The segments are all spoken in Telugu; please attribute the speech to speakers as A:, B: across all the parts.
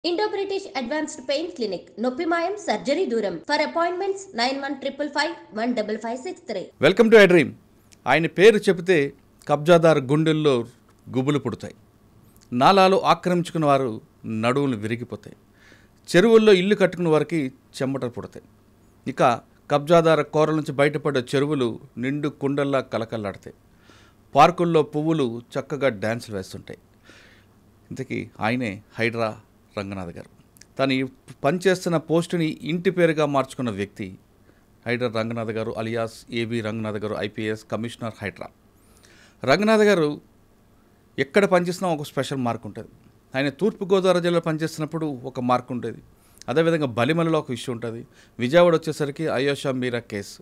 A: Indo British advanced pain clinic నొప్పి మాయం సర్జరీ దూరం for appointments 9155515563.
B: Welcome to I dream. ఆయన పేరు చెబితే కబ్జాదారు గుండెల్లో గుబులు పుడతాయి, నాలాలు ఆక్రమించుకున్న వారు నడువులు విరిగిపోతాయి, చెరువుల్లో ఇల్లు కట్టుకున్న వారికి చెమటలు పుడతాయి, ఇక కబ్జాదార కోరల నుంచి బయటపడ్డ చెరువులు నిండు కుండల్లా కలకల్లాడతాయి, పార్కుల్లో పువ్వులు చక్కగా డ్యాన్సులు వేస్తుంటాయి. ఇంతకీ ఆయనే హైడ్రా రంగనాథ్ గారు. తను పనిచేస్తున్న పోస్టుని ఇంటి పేరుగా మార్చుకున్న వ్యక్తి హైడ్రా రంగనాథ్ గారు అలియాస్ ఏబి రంగనాథ్ గారు, ఐపీఎస్ కమిషనర్ హైడ్రా. రంగనాథ్ గారు ఎక్కడ పనిచేసినా ఒక స్పెషల్ మార్క్ ఉంటుంది. ఆయన తూర్పుగోదావరి జిల్లాలో పనిచేస్తున్నప్పుడు ఒక మార్క్ ఉంటుంది, అదేవిధంగా బలిమలలో ఒక ఇష్యూ ఉంటుంది, విజయవాడ వచ్చేసరికి అయోషా మీరా కేసు,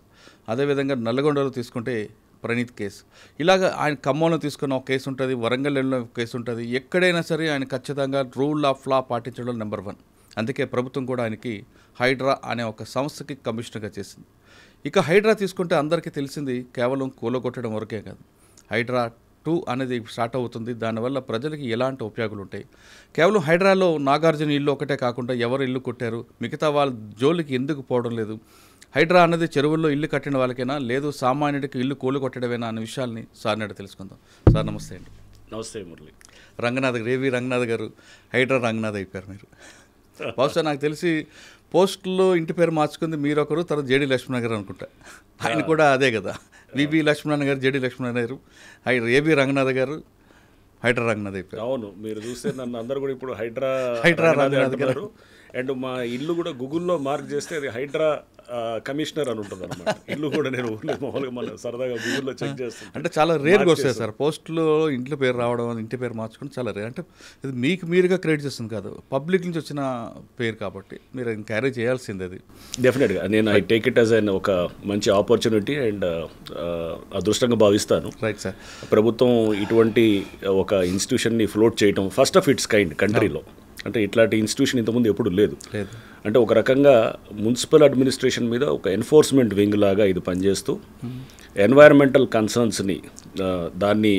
B: అదేవిధంగా నల్లగొండలో తీసుకుంటే ప్రణీత్ కేసు, ఇలాగ ఆయన ఖమ్మంలో తీసుకున్న ఒక కేసు ఉంటుంది, వరంగల్లో ఒక కేసు ఉంటుంది. ఎక్కడైనా సరే ఆయన ఖచ్చితంగా రూల్ ఆఫ్ లా పాటించడం నెంబర్ 1. అందుకే ప్రభుత్వం కూడా ఆయనకి హైడ్రా అనే ఒక సంస్థకి కమిషనర్గా చేసింది. ఇక హైడ్రా తీసుకుంటే అందరికీ తెలిసింది కేవలం కూలగొట్టడం వరకే కాదు, హైడ్రా 2 అనేది స్టార్ట్ అవుతుంది. దానివల్ల ప్రజలకి ఎలాంటి ఉపయోగాలు ఉంటాయి, కేవలం హైడ్రాలో నాగార్జున ఇల్లు ఒకటే కాకుండా ఎవరు ఇల్లు కొట్టారు, మిగతా వాళ్ళ జోలికి ఎందుకు పోవడం లేదు, హైడ్రా అన్నది చెరువుల్లో ఇల్లు కట్టిన వాళ్ళకైనా లేదు సామాన్యుడికి ఇల్లు కూలు కొట్టడమేనా అనే విషయాల్ని సార్ నాడు తెలుసుకుందాం. సార్ నమస్తే అండి.
C: నమస్తే మురళి.
B: రంగనాథ్ ఏవి రంగనాథ్ గారు హైడ్రా రంగనాథ్ అయిపోయారు మీరు. బహుశా నాకు తెలిసి పోస్టుల్లో ఇంటి పేరు మార్చుకుంది మీరు ఒకరు, తర్వాత జేడి లక్ష్మణ గారు అనుకుంటా. ఆయన కూడా అదే కదా, విబి లక్ష్మణ గారు, జేడి లక్ష్మణ గారు, ఏబి రంగనాథ్ గారు హైడ్రా రంగనాథ్ అయిపోయారు.
C: అవును, మీరు చూస్తే నన్ను అందరూ కూడా ఇప్పుడు హైడ్రా
B: రంగనాథ్ గారు.
C: అండ్ మా ఇల్లు కూడా గూగుల్లో మార్క్ చేస్తే అది హైడ్రా కమిషనర్ అని ఉంటుంది అనమాట. ఇల్లు కూడా నేను మామూలుగా మన సరదాగా గూగుల్లో చెక్ చేస్తాను.
B: అంటే చాలా రేర్గా వస్తాయి సార్ పోస్టులో ఇంట్లో పేరు రావడం, ఇంటి పేరు మార్చుకుని చాలా రేర్. అంటే ఇది మీకు మీరుగా క్రియేట్ చేస్తుంది కాదు, పబ్లిక్ నుంచి వచ్చిన పేరు కాబట్టి మీరు క్యారీ చేయాల్సింది. అది
C: డెఫినెట్గా నేను I take it as an ఒక మంచి ఆపర్చునిటీ అండ్ అదృష్టంగా భావిస్తాను.
B: Right sir.
C: ప్రభుత్వం ఇటువంటి ఒక ఇన్స్టిట్యూషన్ని ఫ్లోట్ చేయటం ఫస్ట్ ఆఫ్ ఇట్స్ కైండ్ కంట్రీలో. అంటే ఇట్లాంటి ఇన్స్టిట్యూషన్ ఇంతకుముందు ఎప్పుడు లేదు. అంటే ఒక రకంగా మున్సిపల్ అడ్మినిస్ట్రేషన్ మీద ఒక ఎన్ఫోర్స్మెంట్ వింగ్ లాగా ఇది పనిచేస్తూ ఎన్వైరన్మెంటల్ కన్సర్న్స్ని దాని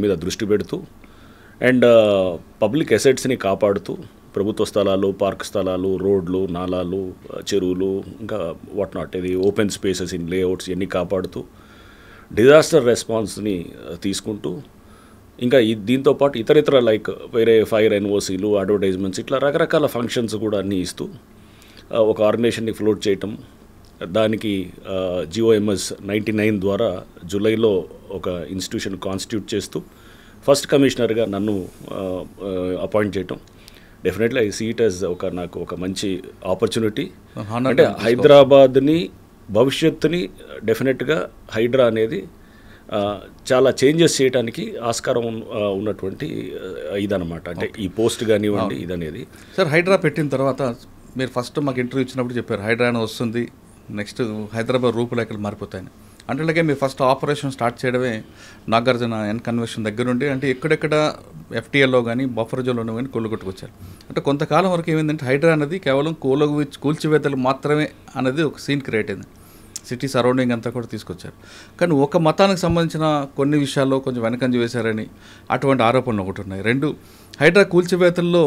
C: మీద దృష్టి పెడుతూ అండ్ పబ్లిక్ అసెట్స్ని కాపాడుతూ ప్రభుత్వ స్థలాలు, పార్క్ స్థలాలు, రోడ్లు, నాలాలు, చెరువులు, ఇంకా వాట్ నాట్ ఇది ఓపెన్ స్పేసెస్ ఇన్ లేఅవుట్స్ ఇవన్నీ కాపాడుతూ డిజాస్టర్ రెస్పాన్స్ని తీసుకుంటూ ఇంకా దీంతోపాటు ఇతరితర లైక్ వేరే ఫైర్ ఎన్ఓసీలు, అడ్వర్టైజ్మెంట్స్, ఇట్లా రకరకాల ఫంక్షన్స్ కూడా అన్నీ ఇస్తూ ఒక ఆర్గనైజేషన్ని ఫ్లోట్ చేయటం. దానికి GOMS 99 ద్వారా జూలైలో ఒక ఇన్స్టిట్యూషన్ కాన్స్టిట్యూట్ చేస్తూ ఫస్ట్ కమిషనర్గా నన్ను అపాయింట్ చేయటం. Definitely I see it as నాకు ఒక మంచి ఆపర్చునిటీ. అంటే హైదరాబాద్ని భవిష్యత్తుని డెఫినెట్గా హైడ్రా అనేది చాలా చేంజెస్ చేయడానికి ఆస్కారం ఉన్నటువంటి ఇదనమాట. అంటే ఈ పోస్ట్ కానివ్వండి ఇదనేది.
B: సార్ హైడ్రా పెట్టిన తర్వాత మీరు ఫస్ట్ మాకు ఇంటర్వ్యూ ఇచ్చినప్పుడు చెప్పారు హైడ్రా అని వస్తుంది, నెక్స్ట్ హైదరాబాద్ రూపురేఖలు మారిపోతాయని. అంటే అలాగే మీరు ఫస్ట్ ఆపరేషన్ స్టార్ట్ చేయడమే నాగార్జున కన్వెన్షన్ దగ్గర నుండి, అంటే ఎక్కడెక్కడ FTLలో కానీ బఫర్ జోన్లో కానీ కొట్టుకొచ్చారు. అంటే కొంతకాలం వరకు ఏమైందంటే హైడ్రా అనేది కేవలం కూల్చివేతలు మాత్రమే అనేది ఒక సీన్ క్రియేట్ అయింది, సిటీ సరౌండింగ్ అంతా కూడా తీసుకొచ్చారు. కానీ ఒక మతానికి సంబంధించిన కొన్ని విషయాల్లో కొంచెం వెనకంజ వేశారని అటువంటి ఆరోపణలు ఒకటి ఉన్నాయి. 2 హైడ్రా కూల్చివేతల్లో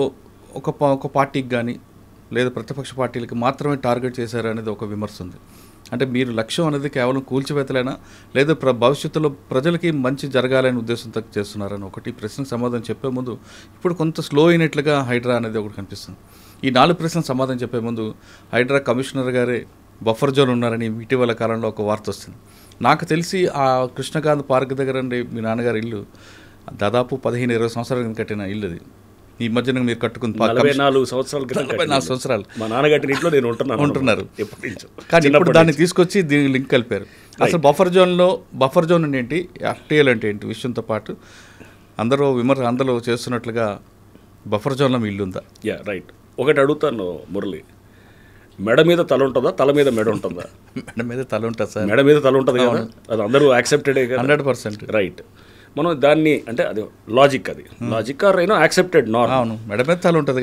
B: ఒక పార్టీకి కానీ లేదా ప్రతిపక్ష పార్టీలకి మాత్రమే టార్గెట్ చేశారనేది ఒక విమర్శ ఉంది. అంటే మీరు లక్ష్యం అనేది కేవలం కూల్చివేతలైనా లేదా భవిష్యత్తులో ప్రజలకి మంచి జరగాలనే ఉద్దేశంతో చేస్తున్నారని ఒకటి ప్రశ్నకు సమాధానం చెప్పే ముందు ఇప్పుడు కొంత స్లో అయినట్లుగా హైడ్రా అనేది ఒకటి కనిపిస్తుంది. ఈ 4 ప్రశ్నలకు సమాధానం చెప్పే ముందు హైడ్రా కమిషనర్ గారే బఫర్ జోన్ ఉన్నారని ఇటీవల కాలంలో ఒక వార్త వస్తుంది. నాకు తెలిసి ఆ కృష్ణకాంత్ పార్క్ దగ్గర మీ నాన్నగారి ఇల్లు దాదాపు 15-20 సంవత్సరాల కింద కట్టిన ఇల్లు. అది ఈ మధ్యన మీరు కట్టుకున్న
C: 44 సంవత్సరాలు మా నాన్నగారి ఇంట్లో నేను ఉంటున్నారు.
B: కానీ ఇప్పుడు దాన్ని తీసుకొచ్చి దీనికి లింక్ కలిపారు. అసలు బఫర్ జోన్ అంటే ఏంటి, FTL అంటే ఏంటి విషయంతో పాటు అందరూ చేస్తున్నట్లుగా బఫర్ జోన్లో మీ ఇల్లు ఉందా?
C: రైట్. ఒకటి అడుగుతాను మురళి, మెడ మీద తల ఉంటుందా, తల మీద మెడ ఉంటుందా?
B: మెడ మీద తల ఉంటుంది సార్.
C: మెడ మీద తల ఉంటుంది కదా, అది అందరూ యాక్సెప్టెడే కదా.
B: 100%
C: రైట్. మనం దాన్ని అంటే అది లాజిక్ ఆర్ యాక్సెప్టెడ్ నాట్.
B: అవును, మెడ మీద తల ఉంటుంది,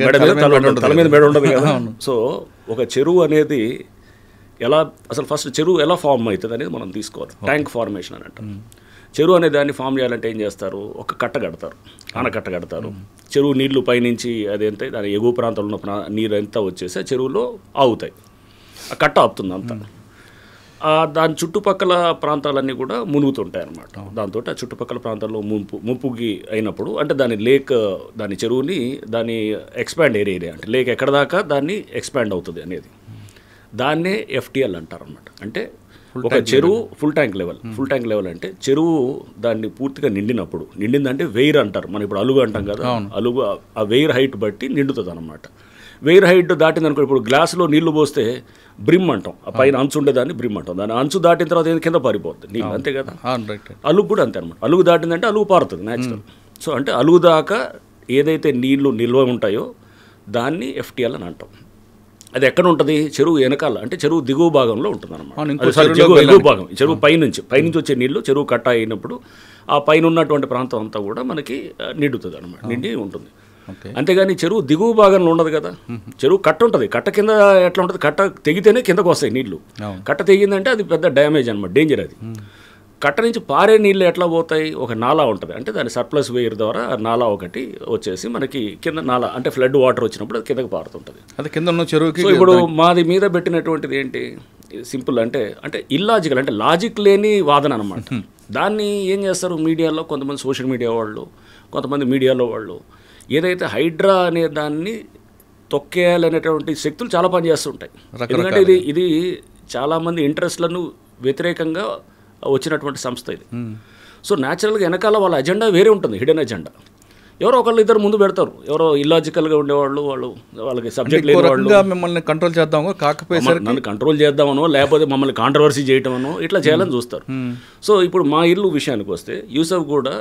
C: తల మీద మెడ ఉంటుంది కదా. సో ఒక చెరువు అనేది అసలు ఫస్ట్ చెరువు ఎలా ఫామ్ అవుతుంది అనేది మనం తీసుకోవాలి. ట్యాంక్ ఫార్మేషన్ అని అంటాం. చెరువు అనే దాన్ని ఫామ్ చేయాలంటే ఏం చేస్తారు, ఒక కట్ట కడతారు, ఆనకట్ట కడతారు. చెరువు నీళ్లు పైనుంచి అదేంటే దాని ఎగువ ప్రాంతంలో ఉన్న నీరు అంతా వచ్చేసి ఆ చెరువులో ఆగుతాయి, ఆ కట్ట ఆపుతుంది అంతా. దాని చుట్టుపక్కల ప్రాంతాలన్నీ కూడా మునుగుతుంటాయి అన్నమాట. దాంతో ఆ చుట్టుపక్కల ప్రాంతాల్లో ముప్పుకి అయినప్పుడు అంటే దాని చెరువుని దాని ఎక్స్పాండ్ ఏరియా అంటే లేక్ ఎక్కడ దాకా దాన్ని ఎక్స్పాండ్ అవుతుంది అనేది దాన్నే ఎఫ్టీఎల్ అంటారు అన్నమాట. అంటే ఒక చెరువు ఫుల్ ట్యాంక్ లెవెల్ అంటే చెరువు దాన్ని పూర్తిగా నిండిందంటే వెయిర్ అంటారు, మనం ఇప్పుడు అలుగు అంటాం కదా, అలుగు ఆ వెయిర్ హైట్ బట్టి నిండుతుంది అన్నమాట. వెయిర్ హైట్ దాటిందనుకో, ఇప్పుడు గ్లాసులో నీళ్లు పోస్తే బ్రిమ్ అంటాం, ఆ పైన అంచు ఉండేదాన్ని బ్రిమ్ అంటాం, దాని అంచు దాటిన తర్వాత కింద పారిపోతుంది నీళ్ళు, అంతే కదా. అలుగు కూడా అంతే అనమాట, అలుగు దాటిందంటే అలుగు పారుతుంది న్యాచురల్. సో అంటే అలుగు దాకా ఏదైతే నీళ్లు నిల్వ ఉంటాయో దాన్ని ఎఫ్టీఎల్ అని అంటాం. అది ఎక్కడ ఉంటుంది, చెరువు వెనకాల అంటే చెరువు దిగువ భాగంలో ఉంటుంది అనమాట. ఎగువ భాగం చెరువు పైనుంచి వచ్చే నీళ్లు చెరువు కట్ట అయినప్పుడు ఆ పైన ఉన్నటువంటి ప్రాంతం అంతా కూడా మనకి నిండుతుంది అనమాట, నిండి ఉంటుంది. అంతేగాని చెరువు దిగువ భాగంలో ఉండదు కదా, చెరువు కట్ట ఉంటుంది, కట్ట కింద ఎట్లా ఉంటుంది, కట్ట తెగితేనే కిందకు వస్తాయి నీళ్లు. కట్ట తెగిందంటే అది పెద్ద డ్యామేజ్ అనమాట, డేంజర్ అది. కట్ట నుంచి పారే నీళ్ళు ఎట్లా పోతాయి, ఒక నాలా ఉంటుంది, అంటే దాని సర్ప్లస్ వేయర్ ద్వారా నాలా ఒకటి వచ్చేసి మనకి కింద నాలా అంటే ఫ్లడ్ వాటర్ వచ్చినప్పుడు అది కిందకు పారుతుంటుంది, అది కింద ఉన్న చెరువుకి. సో ఇప్పుడు మాది మీద పెట్టినటువంటిది ఏంటి, సింపుల్ అంటే ఇల్లాజికల్ అంటే లాజిక్ లేని వాదన అనమాట. దాన్ని ఏం చేస్తారు మీడియాలో, కొంతమంది సోషల్ మీడియా వాళ్ళు, కొంతమంది మీడియాలో వాళ్ళు ఏదైతే హైడ్రా అనే దాన్ని తొక్కేయాలనేటువంటి శక్తులు చాలా పనిచేస్తుంటాయి. ఎందుకంటే ఇది చాలామంది ఇంట్రెస్ట్లను వ్యతిరేకంగా వచ్చినటువంటి సంస్థ ఇది. సో న్యాచురల్గా వెనకాల వాళ్ళ అజెండా వేరే ఉంటుంది, హిడెన్ అజెండా. ఎవరో ఒకళ్ళు ఇద్దరు ముందు పెడతారు, ఎవరో ఇల్లాజికల్గా ఉండేవాళ్ళు, వాళ్ళకి సబ్జెక్ట్ లేని వాళ్ళు మిమ్మల్ని కంట్రోల్ చేద్దామో, కాకపోతే నన్ను కంట్రోల్ చేద్దామనో లేకపోతే మమ్మల్ని కాంట్రవర్సీ చేయటమనో ఇట్లా చేయాలని చూస్తారు. సో ఇప్పుడు మా ఇల్లు విషయానికి వస్తే యూసఫ్ కూడా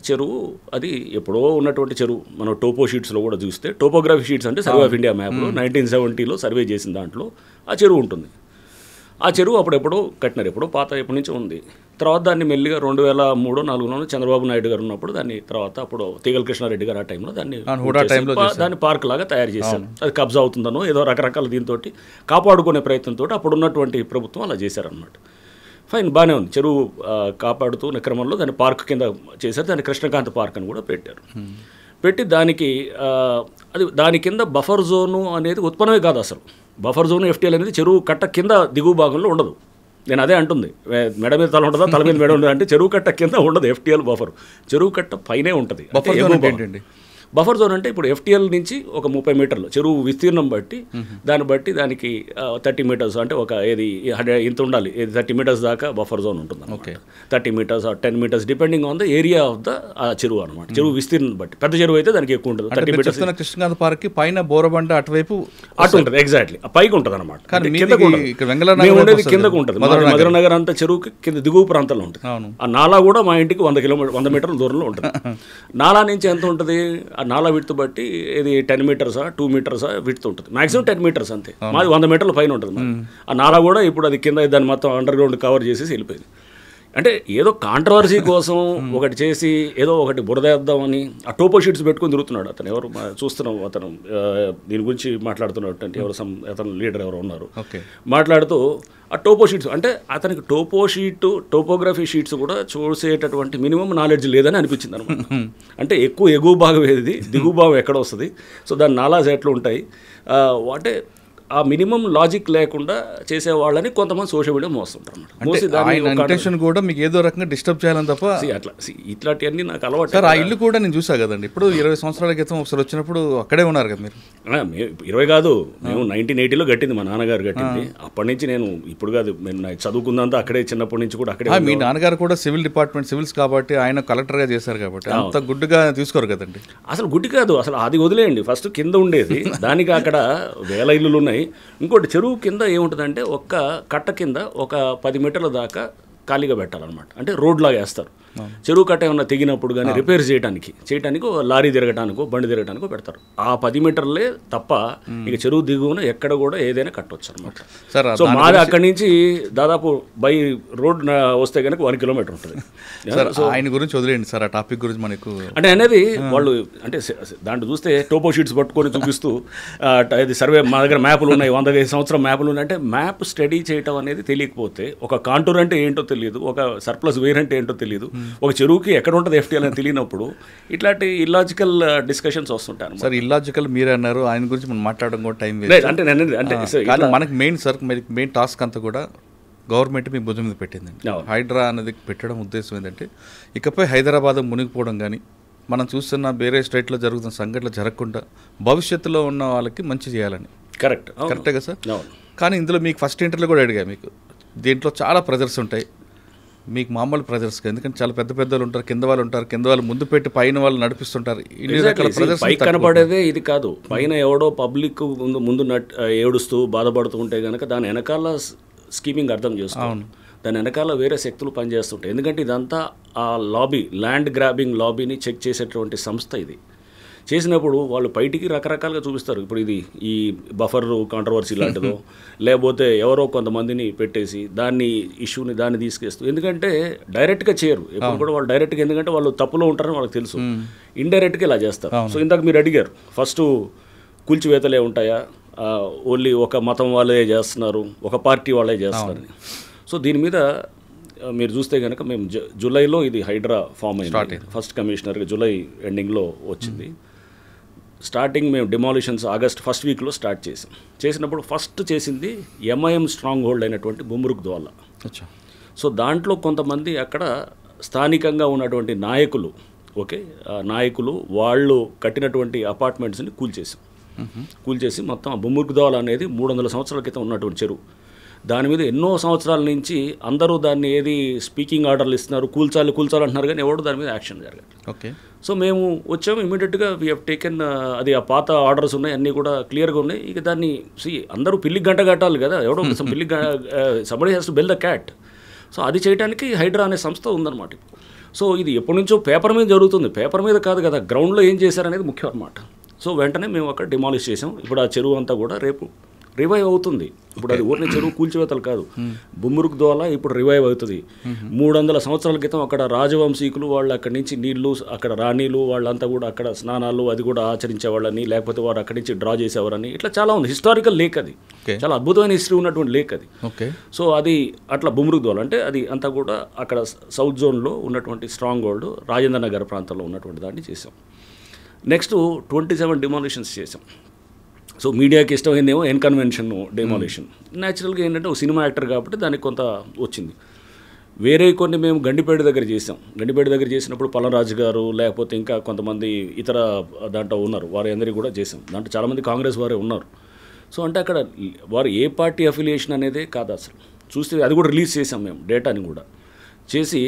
C: చెరువు అది ఎప్పుడో ఉన్నటువంటి చెరువు. మనం టోపో షీట్స్లో కూడా చూస్తే, టోపోగ్రఫీ షీట్స్ అంటే సర్వే ఆఫ్ ఇండియా మ్యాప్లో 1970లో సర్వే చేసిన దాంట్లో ఆ చెరువు ఉంటుంది. ఆ చెరువు అప్పుడెప్పుడో కట్టినారు, ఎప్పుడో ఎప్పటి నుంచి ఉంది. తర్వాత దాన్ని మెల్లిగా 2003-2004 చంద్రబాబు నాయుడు గారు ఉన్నప్పుడు దాన్ని తర్వాత అప్పుడు తీగల కృష్ణారెడ్డి గారు ఆ టైంలో దాన్ని పార్క్ లాగా తయారు చేశారు. అది కబ్జా అవుతుందనో ఏదో రకరకాల దీంతో కాపాడుకునే ప్రయత్నంతో అప్పుడు ఉన్నటువంటి ప్రభుత్వం అలా చేశారనమాట. ఫైన్, బాగానే ఉంది. చెరువు కాపాడుతూ క్రమంలో దాన్ని పార్క్ కింద చేశారు, దాన్ని కృష్ణకాంత్ పార్క్ అని కూడా పెట్టారు. పెట్టి దాని కింద బఫర్ జోను అనేది ఉత్పన్నమే కాదు అసలు. బఫర్ జోన్ ఎఫ్టీఎల్ అనేది చెరువు కట్ట కింద దిగువ భాగంలో ఉండదు. నేను అదే అంటుంది, మెడ మీద తల ఉంటుందా, తల మీద మెడ ఉండదు అంటే చెరువు కట్ట కింద ఉండదు ఎఫ్టీఎల్ బఫర్, చెరువు కట్ట పైనే ఉంటుంది. బఫర్ జోన్ అంటే ఇప్పుడు ఎఫ్టీఎల్ నుంచి ఒక 30 మీటర్లు చెరువు విస్తీర్ణం బట్టి దానికి 30 మీటర్స్ అంటే ఒక ఇంత ఉండాలి, 30 మీటర్స్ దాకా బఫర్ జోన్ ఉంటుంది. Okay, 30 metres 10 metres depending on the area of the చెరువు అనమాట. చెరువు విస్తీర్ణం బట్టి పెద్ద చెరువు అయితే దానికి ఎక్కువ ఉంటుంది. 30 మీటర్స్ కృష్ణకాంత్ పార్క్ పైన బోరబండ అటువైపు అటు ఉంటుంది, ఎగ్జాక్ట్లీ పైకి ఉంటుంది అనమాట. కిందకు ఉండేది కిందకు ఉంటుంది, మధురనగర్ అంతా చెరువుకి కింద దిగువ ప్రాంతంలో ఉంటుంది. ఆ నాలా కూడా మా ఇంటికి 100 మీటర్ల దూరంలో ఉంటుంది. నాలా నుంచి ఎంత ఉంటుంది, ఆ నాలా విడ్త్ బట్టి ఇది 10 మీటర్సా 2 మీటర్సా విడ్త్ ఉంటుంది, మాక్సిమం 10 మీటర్స్ అంతే. మాది 100 మీటర్ల పైన ఉంటుంది. ఆ నాలా కూడా ఇప్పుడు అది కింద దాన్ని మొత్తం అండర్ గ్రౌండ్ కవర్ చేసేసి వెళ్ళిపోయింది. అంటే ఏదో కాంట్రవర్సీ కోసం ఒకటి చేసి ఏదో ఒకటి బురదేద్దామని ఆ టోపో షీట్స్ పెట్టుకుని తిరుగుతున్నాడు అతను. ఎవరు చూస్తున్నాం, అతను దీని గురించి మాట్లాడుతున్నట్టు అంటే అతను లీడర్ ఎవరు ఉన్నారు మాట్లాడుతూ ఆ టోపో షీట్స్ అంటే అతనికి టోపోగ్రఫీ షీట్స్ కూడా చూసేటటువంటి మినిమం నాలెడ్జ్ లేదని అనిపించింది అనమాట. అంటే ఎక్కువ ఎగువ భాగం ఏది, దిగువ భాగం ఎక్కడ వస్తుంది, సో దాని నాలాస్ ఎట్లా ఉంటాయి, అంటే ఆ మినిమం లాజిక్ లేకుండా చేసే వాళ్ళని కొంతమంది సోషల్ మీడియా మోస్తుంటారు అన్నమాట. కూడా మీకు ఏదో రకంగా డిస్టర్బ్ చేయాలని తప్ప అట్లా ఇట్లాంటివన్నీ నాకు అలవాటు. సార్, ఆ ఇల్లు కూడా నేను చూసా కదండి, ఇప్పుడు 20 సంవత్సరాల క్రితం ఒకసారి వచ్చినప్పుడు అక్కడే ఉన్నారు కదా మీరు. 20 కాదు, మేము 1980లో కట్టింది, మా నాన్నగారు కట్టింది. అప్పటి నుంచి నేను ఇప్పుడు కాదు, మేము చదువుకుందంతా అక్కడే, చిన్నప్పటి నుంచి కూడా అక్కడే. మీ నాన్నగారు కూడా సివిల్ డిపార్ట్మెంట్ సివిల్స్ కాబట్టి ఆయన కలెక్టర్గా చేశారు కాబట్టి అంత గుడ్డుగా తీసుకోరు కదండి. అసలు గుడ్డి కాదు, అసలు అది వదిలేయండి. ఫస్ట్ కింద ఉండేది, దానికి అక్కడ వేల ఇల్లులు ఉన్నాయి. ఇంకోటి చెరువు కింద ఏముంటుందంటే ఒక్క కట్ట కింద ఒక 10 మీటర్ల దాకా ఖాళీగా పెట్టాలన్నమాట. అంటే రోడ్ లాగా వేస్తారు. చెరువు కట్ట ఏమన్నా తెగినప్పుడు కానీ రిపేర్ చేయడానికి లారీ తిరగటానికో బండి తిరగటానికో పెడతారు. ఆ 10 మీటర్లే తప్ప ఇక చెరువు దిగువన ఎక్కడ కూడా ఏదైనా కట్టవచ్చు అనమాట. సో మాది అక్కడి నుంచి దాదాపు బై రోడ్ వస్తే కనుక 1 కిలోమీటర్ ఉంటుంది. సో ఆయన గురించి వదిలేండి సార్, ఆ టాపిక్ గురించి మనకు అంటే అనేది వాళ్ళు అంటే దాంట్లో చూస్తే టోపో షీట్స్ పట్టుకొని చూపిస్తూ ఇది సర్వే మా దగ్గర మ్యాపులు ఉన్నాయి, 100 సంవత్సరం మ్యాపులు ఉన్నాయి. అంటే మ్యాప్ స్టడీ చేయటం అనేది తెలియకపోతే, ఒక కాంటూర్ అంటే ఏంటో తెలియదు, ఒక సర్ప్లస్ వేర్ అంటే ఏంటో తెలియదు, ఒక చెరువుకి ఎక్కడ ఉంటుంది ఎఫ్టీఎల్ అని తెలియనప్పుడు ఇట్లాంటి ఇల్లాజికల్ డిస్కషన్స్ వస్తుంటాయి
B: సార్. ఇల్లాజికల్ మీరే అన్నారు, ఆయన గురించి మనం మాట్లాడడం కూడా టైం
C: అంటే
B: కానీ మనకి మెయిన్ టాస్క్ అంతా కూడా గవర్నమెంట్ మీ భుజం మీద పెట్టిందండి. హైడ్రా అనేది పెట్టడం ఉద్దేశం ఏంటంటే ఇకపై హైదరాబాద్ మునిగిపోవడం కానీ మనం చూస్తున్న వేరే స్టేట్లో జరుగుతున్న సంఘటనలు జరగకుండా భవిష్యత్తులో ఉన్న వాళ్ళకి మంచి చేయాలని. కరెక్టే కదా సార్. కానీ ఇందులో మీకు ఫస్ట్ ఇంటర్లో కూడా అడిగా, మీకు దీంట్లో చాలా ప్రెజర్స్ ఉంటాయి, మీకు మామూలు ప్రెజర్స్, ఎందుకంటే చాలా పెద్ద పెద్దలు ఉంటారు, కింద వాళ్ళు ముందు పెట్టి పైన వాళ్ళు నడిపిస్తుంటారు.
C: పై కనబడేదే ఇది కాదు, పైన ఎవడో పబ్లిక్ ముందు ఏడుస్తూ బాధపడుతూ ఉంటే కనుక దాని వెనకాల స్కీమింగ్ అర్థం చేసుకోవాలి. దాని వెనకాల వేరే శక్తులు పనిచేస్తుంటాయి. ఎందుకంటే ఇదంతా ఆ లాబీ, ల్యాండ్ గ్రాబింగ్ లాబీని చెక్ చేసేటువంటి సంస్థ ఇది. చేసినప్పుడు వాళ్ళు బయటికి రకరకాలుగా చూపిస్తారు. ఇప్పుడు ఇది ఈ బఫర్ కాంట్రవర్సీ లాంటిదో లేకపోతే ఎవరో కొంతమందిని పెట్టేసి దాన్ని తీసుకేస్తూ, ఎందుకంటే డైరెక్ట్గా చేయరు ఎప్పుడు కూడా వాళ్ళు డైరెక్ట్గా, ఎందుకంటే వాళ్ళు తప్పులో ఉంటారని వాళ్ళకి తెలుసు. ఇండైరెక్ట్గా ఇలా చేస్తారు. సో ఇందాక మీరు అడిగారు ఫస్ట్ కూల్చివేతలే ఉంటాయా, ఓన్లీ ఒక మతం వాళ్ళే చేస్తున్నారు, ఒక పార్టీ వాళ్ళే చేస్తున్నారని. సో దీని మీద మీరు చూస్తే కనుక మేము జూలైలో ఇది హైడ్రా ఫామ్ అయింది. ఫస్ట్ కమిషనర్గా జూలై ఎండింగ్లో వచ్చింది. స్టార్టింగ్ మేము డిమాలిషన్స్ ఆగస్ట్ ఫస్ట్ వీక్లో స్టార్ట్ చేసినప్పుడు ఫస్ట్ చేసింది ఎంఐఎం స్ట్రాంగ్ హోల్డ్ అయినటువంటి బుమ్రుక్ ద్వాలా. సో దాంట్లో కొంతమంది అక్కడ స్థానికంగా ఉన్నటువంటి నాయకులు, నాయకులు వాళ్ళు కట్టినటువంటి అపార్ట్మెంట్స్ని కూల్చేసి మొత్తం బుమ్రుక్ ద్వాలా అనేది 300 సంవత్సరాల క్రితం ఉన్నటువంటి చెరువు. దాని మీద ఎన్నో సంవత్సరాల నుంచి అందరూ దాన్ని ఏది స్పీకింగ్ ఆర్డర్లు ఇస్తున్నారు, కూల్చాలి అంటున్నారు, కానీ ఎవరు దాని మీద యాక్షన్ జరగదు. సో మేము వచ్చాము ఇమీడియట్గా వీ హ్యావ్ టేకెన్, అది ఆ పాత ఆర్డర్స్ ఉన్నాయి, అన్నీ కూడా క్లియర్గా ఉన్నాయి. ఇక దాన్ని అందరూ పిల్లికి గంట కట్టాలి కదా, ఎవడో పిల్లికి somebody has to build the cat. So అది చేయడానికి హైడ్రా అనే సంస్థ ఉందన్నమాట. సో ఇది ఎప్పటి నుంచో పేపర్ మీద జరుగుతుంది, పేపర్ మీద కాదు కదా, గ్రౌండ్లో ఏం చేశారనేది ముఖ్యం అన్నమాట. సో వెంటనే మేము అక్కడ డిమాలిష్ చేసాం. ఇప్పుడు ఆ చెరువు అంతా కూడా రేపు రివైవ్ అవుతుంది. ఇప్పుడు అది ఊరిని చెరువు కూల్చివేతలు కాదు, బుమ్రుక్ ద్వాలా ఇప్పుడు రివైవ్ అవుతుంది. 300 సంవత్సరాల క్రితం అక్కడ రాజవంశీకులు వాళ్ళు అక్కడి నుంచి నీళ్లు, అక్కడ రాణీలు వాళ్ళంతా కూడా అక్కడ స్నానాలు అది కూడా ఆచరించేవాళ్ళని, లేకపోతే వారు అక్కడి నుంచి డ్రా చేసేవారని, ఇట్లా చాలా ఉంది. హిస్టారికల్ లేక్ అది, చాలా అద్భుతమైన హిస్టరీ ఉన్నటువంటి లేక్ అది. సో అది అట్లా బుమ్రుక్ ద్వాలా అంటే అది అంతా కూడా అక్కడ సౌత్ జోన్లో ఉన్నటువంటి స్ట్రాంగ్ హోల్డ్ రాజేంద్ర నగర్ ప్రాంతంలో ఉన్నటువంటి దాన్ని చేసాం. నెక్స్ట్ 27 డిమాలిషన్స్ చేసాం. సో మీడియాకి ఇష్టమైందేమో ఎన్కన్వెన్షన్ డిమాలిషన్. న్యాచురల్గా ఏంటంటే ఒక సినిమా యాక్టర్ కాబట్టి దానికి కొంత వచ్చింది. వేరే కొన్ని మేము గండిపేట దగ్గర చేసాం. గండిపేట దగ్గర చేసినప్పుడు పల్లరాజు గారు లేకపోతే ఇంకా కొంతమంది ఇతర దాంట్లో ఉన్నారు, వారి అందరికీ కూడా చేసాం. దాంట్లో చాలామంది కాంగ్రెస్ వారే ఉన్నారు. సో అంటే అక్కడ వారు ఏ పార్టీ అఫిలియేషన్ అనేదే కాదు అసలు. చూస్తే అది కూడా రిలీజ్ చేసాం మేము, డేటాని కూడా చేసి.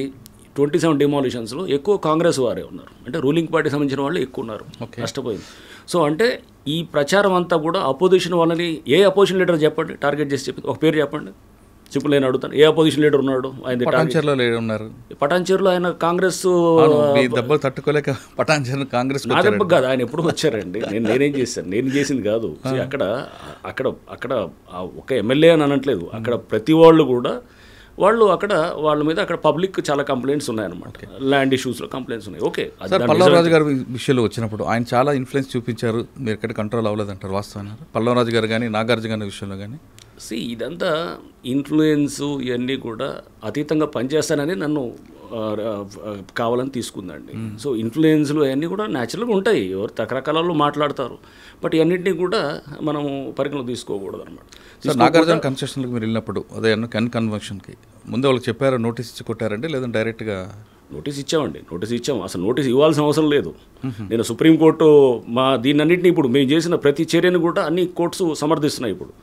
C: 27 డిమాలిషన్స్లో ఎక్కువ కాంగ్రెస్ వారే ఉన్నారు, అంటే రూలింగ్ పార్టీ సంబంధించిన వాళ్ళు ఎక్కువ ఉన్నారు. నష్టపోయింది. సో అంటే ఈ ప్రచారం అంతా కూడా అపోజిషన్ వాళ్ళని, ఏ అపోజిషన్ లీడర్ చెప్పండి టార్గెట్ చేసి చెప్పింది, ఒక పేరు చెప్పండి, సింపుల్ నేను అడుగుతాను. ఏ అపోజిషన్ లీడర్ ఉన్నాడు? ఆయన పటాన్చేరులో ఆయన కాంగ్రెస్
B: దెబ్బలు తట్టుకోలేక పటాన్చేరు కాంగ్రెస్
C: నా దెబ్బ కాదు, ఆయన ఎప్పుడు వచ్చారండి. నేనేం చేశాను, నేను చేసింది కాదు. అక్కడ ఒక ఎమ్మెల్యే అని అనట్లేదు, అక్కడ ప్రతి వాళ్ళు కూడా అక్కడ వాళ్ళ మీద అక్కడ పబ్లిక్ చాలా కంప్లైంట్స్ ఉన్నాయన్నమాట, ల్యాండ్ ఇష్యూస్లో కంప్లైంట్స్ ఉన్నాయి. ఓకే,
B: పల్లవరాజు గారి విషయంలో వచ్చినప్పుడు ఆయన చాలా ఇన్ఫ్లుయెన్స్ చూపించారు, మీరు ఎక్కడ కంట్రోల్ అవ్వలేదంటారు, వాస్తవం? పల్లవరాజు గారు కానీ నాగార్జున గారి విషయంలో కానీ
C: ఇదంతా ఇన్ఫ్లుయెన్స్ ఇవన్నీ కూడా అతీతంగా పనిచేస్తానని నన్ను కావాలని తీసుకుందండి. సో ఇన్ఫ్లుయెన్స్లు అవన్నీ కూడా న్యాచురల్గా ఉంటాయి, ఎవరు రకరకాలలో మాట్లాడతారు, బట్ ఇవన్నింటినీ కూడా మనము పరిగణలో తీసుకోకూడదు అనమాట.
B: నాగార్జున కన్సెషన్కి మీరు వెళ్ళినప్పుడు అదే కన్వెన్షన్కి ముందు వాళ్ళకి చెప్పారా, నోటీస్ ఇచ్చి కొట్టారండి, లేదంటే డైరెక్ట్గా?
C: నోటీస్ ఇచ్చాం. అసలు నోటీస్ ఇవ్వాల్సిన అవసరం లేదు. నేను సుప్రీంకోర్టు దీన్నన్నింటినీ ఇప్పుడు మేము చేసిన ప్రతి చర్యను కూడా అన్ని కోర్ట్స్ సమర్థిస్తున్నాయి. ఇప్పుడు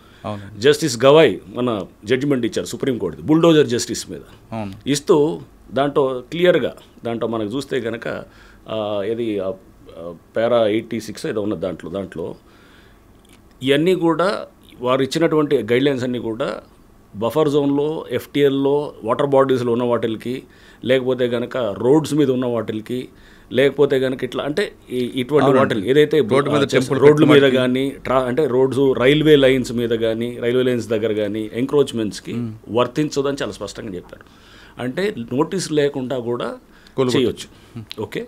C: జస్టిస్ గవాయ్ మన జడ్జిమెంట్ ఇచ్చారు సుప్రీంకోర్టు బుల్డోజర్ జస్టిస్ మీద ఇస్తూ, దాంట్లో క్లియర్గా దాంట్లో మనకు చూస్తే కనుక ఇది పారా 86 ఏదో ఉన్నది, దాంట్లో ఇవన్నీ కూడా వారు ఇచ్చినటువంటి గైడ్లైన్స్ అన్నీ కూడా బఫర్ జోన్లో, ఎఫ్టీఎల్లో, వాటర్ బాడీస్లో ఉన్న వాటికి, లేకపోతే కనుక రోడ్స్ మీద ఉన్న వాటికి, లేకపోతే కనుక ఇట్లా అంటే ఇటువంటి వాటికి ఏదైతే రోడ్ల మీద కానీ అంటే రోడ్స్ రైల్వే లైన్స్ మీద కానీ, రైల్వే లైన్స్ దగ్గర కానీ ఎంక్రోచ్మెంట్స్కి వర్తించదని చాలా స్పష్టంగా చెప్పారు. అంటే నోటీస్ లేకుండా కూడా చేయొచ్చు. ఓకే,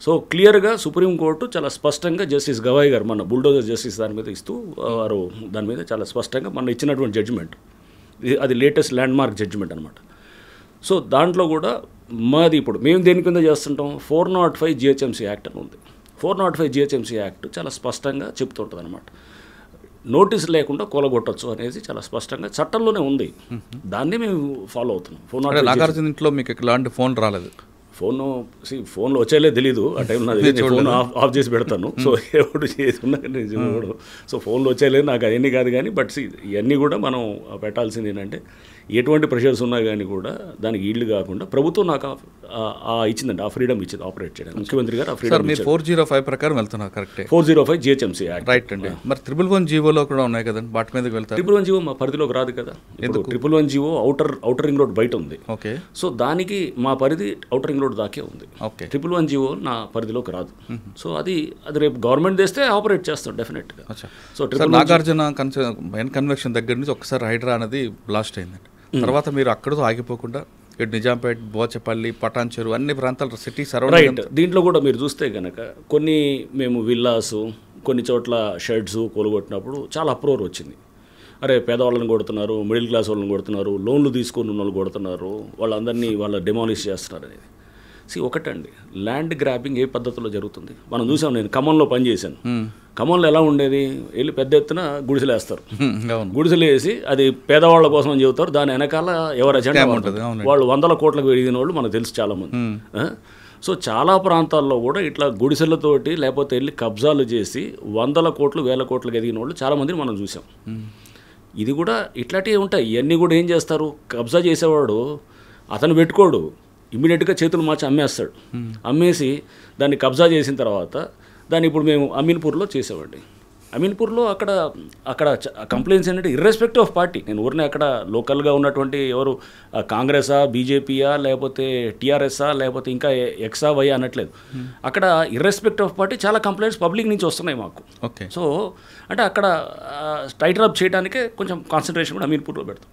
C: సో క్లియర్గా సుప్రీంకోర్టు చాలా స్పష్టంగా జస్టిస్ గవాయ్ గారు మన బుల్డోజర్ జస్టిస్ దాని మీద ఇస్తూ వారు దాని మీద చాలా స్పష్టంగా మన ఇచ్చినటువంటి జడ్జిమెంట్, అది లేటెస్ట్ ల్యాండ్ మార్క్ జడ్జిమెంట్ అనమాట. సో దాంట్లో కూడా మాది ఇప్పుడు మేము దేని కింద చేస్తుంటాం, 405 GHMC యాక్ట్ అని ఉంది. 405 GHMC యాక్ట్ చాలా స్పష్టంగా చెప్తుంటుంది అనమాట. నోటీస్ లేకుండా కూలగొట్టచ్చు అనేది చాలా స్పష్టంగా చట్టంలోనే ఉంది. దాన్ని మేము ఫాలో అవుతున్నాం. 405
B: నాగార్జున ఇంట్లో మీకు ఇలాంటి ఫోన్ రాలేదు?
C: ఫోన్లో వచ్చేలే తెలీదు ఆ టైంలో, ఫోన్ ఆఫ్ చేసి పెడతాను. సో ఎప్పుడు చేసుకున్నా చూడదు. సో ఫోన్లో వచ్చేలేదు నాకు అవన్నీ కాదు. కానీ బట్ ఇవన్నీ కూడా మనం పెట్టాల్సింది ఏంటంటే, ఎటువంటి ప్రెషర్స్ ఉన్నా కానీ కూడా దానికి ఈల్డ్ కాకుండా ప్రభుత్వం నాకు ఇచ్చిందండి, ఆ ఫ్రీడమ్ ఇచ్చింది ఆపరేట్ చేయడానికి. ముఖ్యమంత్రి గారు ఆ ఫ్రీడమ్.
B: 405 ప్రకారం వెళ్తున్నారు కరెక్టే.
C: 405 GHMC యాక్ట్
B: రైట్ అండి. మరి 111 జీవోలో కూడా ఉన్నాయి కదండి, వాటి మీదకి వెళ్తారు.
C: 111 జీవో మా పరిధిలోకి రాదు కదా. 111 జీవో అవుటర్ రింగ్ రోడ్ బయట ఉంది.
B: ఓకే. సో
C: దానికి మా పరిధి అవుటర్ రింగ్ రోడ్ దాకే ఉంది.
B: ఓకే.
C: 111 జీవో నా పరిధిలోకి రాదు. సో అది రేపు గవర్నమెంట్ తెస్తే ఆపరేట్ చేస్తాం డెఫినెట్గా.
B: సో నాగార్జున కన్వెక్షన్ దగ్గర నుంచి ఒకసారి హైడ్రా అనేది బ్లాస్ట్ అయిందండి. తర్వాత మీరు అక్కడతో ఆగిపోకుండా ఇటు నిజాంపేట్, బోచపల్లి, పటాన్ చెరువు అన్ని ప్రాంతాలు సిటీ సరౌండింగ్.
C: దీంట్లో కూడా మీరు చూస్తే కనుక కొన్ని మేము విల్లాసు, కొన్ని చోట్ల షెడ్స్ కూలగొట్టినప్పుడు చాలా అప్రోర్ వచ్చింది. అరే పేదవాళ్ళని కొడుతున్నారు, మిడిల్ క్లాస్ వాళ్ళని కొడుతున్నారు, లోన్లు తీసుకొని ఉన్న వాళ్ళు కొడుతున్నారు, వాళ్ళందరినీ వాళ్ళ డెమాలిష్ చేస్తున్నారు అనేది. ఒకటండి, ల్యాండ్ గ్రాబింగ్ ఏ పద్ధతిలో జరుగుతుంది మనం చూసాం. నేను ఖమ్మంలో పనిచేశాను. ఖమ్మంలో ఎలా ఉండేది, వెళ్ళి పెద్ద ఎత్తున గుడిసెలు వేస్తారు. గుడిసెలు వేసి అది పేదవాళ్ళ కోసం అని చెబుతారు. దాని వెనకాల ఎవరు అజెండా ఉంటుంది. వాళ్ళు 100 కోట్లకు పెరిగిన వాళ్ళు మనకు తెలుసు చాలామంది. సో చాలా ప్రాంతాల్లో కూడా ఇట్లా గుడిసెలతోటి లేకపోతే వెళ్ళి కబ్జాలు చేసి 100 కోట్లు 1000 కోట్లకు ఎదిగిన వాళ్ళు చాలామందిని మనం చూసాం. ఇది కూడా ఇట్లాంటివి ఉంటాయి. ఇవన్నీ కూడా ఏం చేస్తారు, కబ్జా చేసేవాడు అతను పెట్టుకోడు, ఇమ్మీడియట్గా చేతులు మార్చి అమ్మేస్తాడు. అమ్మేసి దాన్ని కబ్జా చేసిన తర్వాత దాన్ని ఇప్పుడు మేము అమీన్పూర్లో చేసేవాడి. అమీన్పూర్లో అక్కడ కంప్లైంట్స్ ఏంటంటే ఇర్రెస్పెక్టివ్ ఆఫ్ పార్టీ, నేను ఊరినే అక్కడ లోకల్గా ఉన్నటువంటి ఎవరు కాంగ్రెసా, బీజేపీయా, లేకపోతే టీఆర్ఎస్ఆ, లేకపోతే ఇంకా ఎక్సా వై అనట్లేదు. అక్కడ ఇర్రెస్పెక్టివ్ ఆఫ్ పార్టీ చాలా కంప్లైంట్స్ పబ్లిక్ నుంచి వస్తున్నాయి మాకు.
B: ఓకే.
C: సో అంటే అక్కడ టైటర్ అప్ చేయడానికే కొంచెం కాన్సన్ట్రేషన్ కూడా అమీన్పూర్లో పెడతాం.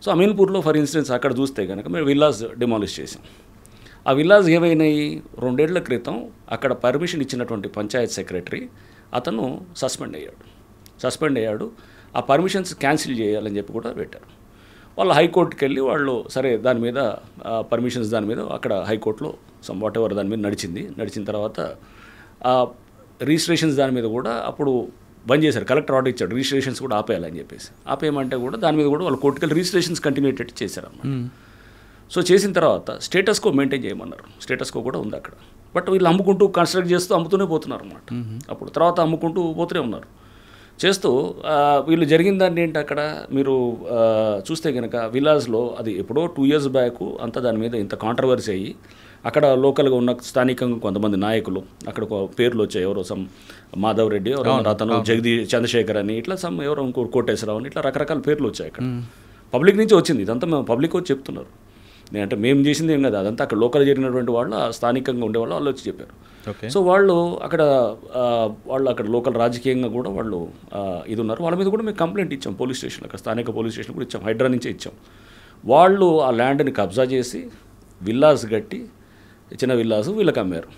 C: సో అమీన్పూర్లో ఫర్ ఇన్స్టెన్స్ అక్కడ చూస్తే కనుక మేము విల్లాస్ డిమాలిష్ చేసాం. ఆ విల్లాస్ ఏమైనాయి, 2 ఏళ్ల క్రితం అక్కడ పర్మిషన్ ఇచ్చినటువంటి పంచాయత్ సెక్రటరీ అతను సస్పెండ్ అయ్యాడు. ఆ పర్మిషన్స్ క్యాన్సిల్ చేయాలని చెప్పి కూడా పెట్టారు. వాళ్ళు హైకోర్టుకి వెళ్ళి వాళ్ళు సరే దాని మీద పర్మిషన్స్ దాని మీద అక్కడ హైకోర్టులో వాట్ ఎవర్ దాని మీద నడిచిన తర్వాత రిజిస్ట్రేషన్స్ దాని మీద కూడా అప్పుడు బంద్ చేశారు. కలెక్టర్ ఆర్డర్ ఇచ్చాడు రిజిస్ట్రేషన్స్ కూడా ఆపేయాలని చెప్పేసి. ఆపేయమంటే కూడా దాని మీద కూడా వాళ్ళు కోర్టుకెళ్ళి రిజిస్ట్రేషన్స్ కంటిన్యూటెడ్ చేశారన్నమాట. సో చేసిన తర్వాత స్టేటస్ కో మెయింటైన్ చేయమన్నారు. స్టేటస్ కో కూడా ఉంది అక్కడ. బట్ వీళ్ళు అమ్ముకుంటూ కన్స్ట్రక్ట్ చేస్తూ అమ్ముతూనే పోతున్నారు అన్నమాట. అప్పుడు తర్వాత అమ్ముకుంటూ పోతూనే ఉన్నారు. చేస్తూ వీళ్ళు జరిగిన దాన్ని ఏంటి అక్కడ మీరు చూస్తే కనుక విల్లాస్లో అది ఎప్పుడో 2 years బ్యాక్ అంతా దాని మీద ఇంత కాంట్రవర్సీ అయ్యి అక్కడ లోకల్గా ఉన్న స్థానికంగా కొంతమంది నాయకులు అక్కడ పేర్లు వచ్చాయి. ఎవరో సమ్ మాధవ్ రెడ్డి, ఎవరో అతను చంద్రశేఖర్ అని, ఇట్లా సమ్ ఎవరో ఇంకోటి కోటేశ్వరరావు అని, ఇట్లా రకరకాల పేర్లు వచ్చాయి అక్కడ. పబ్లిక్ నుంచి వచ్చింది ఇదంతా. మేము పబ్లిక్ వచ్చి చెప్తున్నారు. అంటే మేము చేసింది ఏం కదా, అదంతా అక్కడ లోకల్ జరిగినటువంటి వాళ్ళు, స్థానికంగా ఉండేవాళ్ళు వాళ్ళు వచ్చి చెప్పారు. సో వాళ్ళు అక్కడ లోకల్ రాజకీయంగా కూడా వాళ్ళు ఇది ఉన్నారు. వాళ్ళ మీద కూడా మేము కంప్లైంట్ ఇచ్చాం పోలీస్ స్టేషన్, అక్కడ స్థానిక పోలీస్ స్టేషన్ కూడా ఇచ్చాం, హైడ్రా నుంచే ఇచ్చాం. వాళ్ళు ఆ ల్యాండ్ని కబ్జా చేసి విల్లాస్ కట్టి చిన్న విల్లాసు వీళ్ళకి అమ్మారు.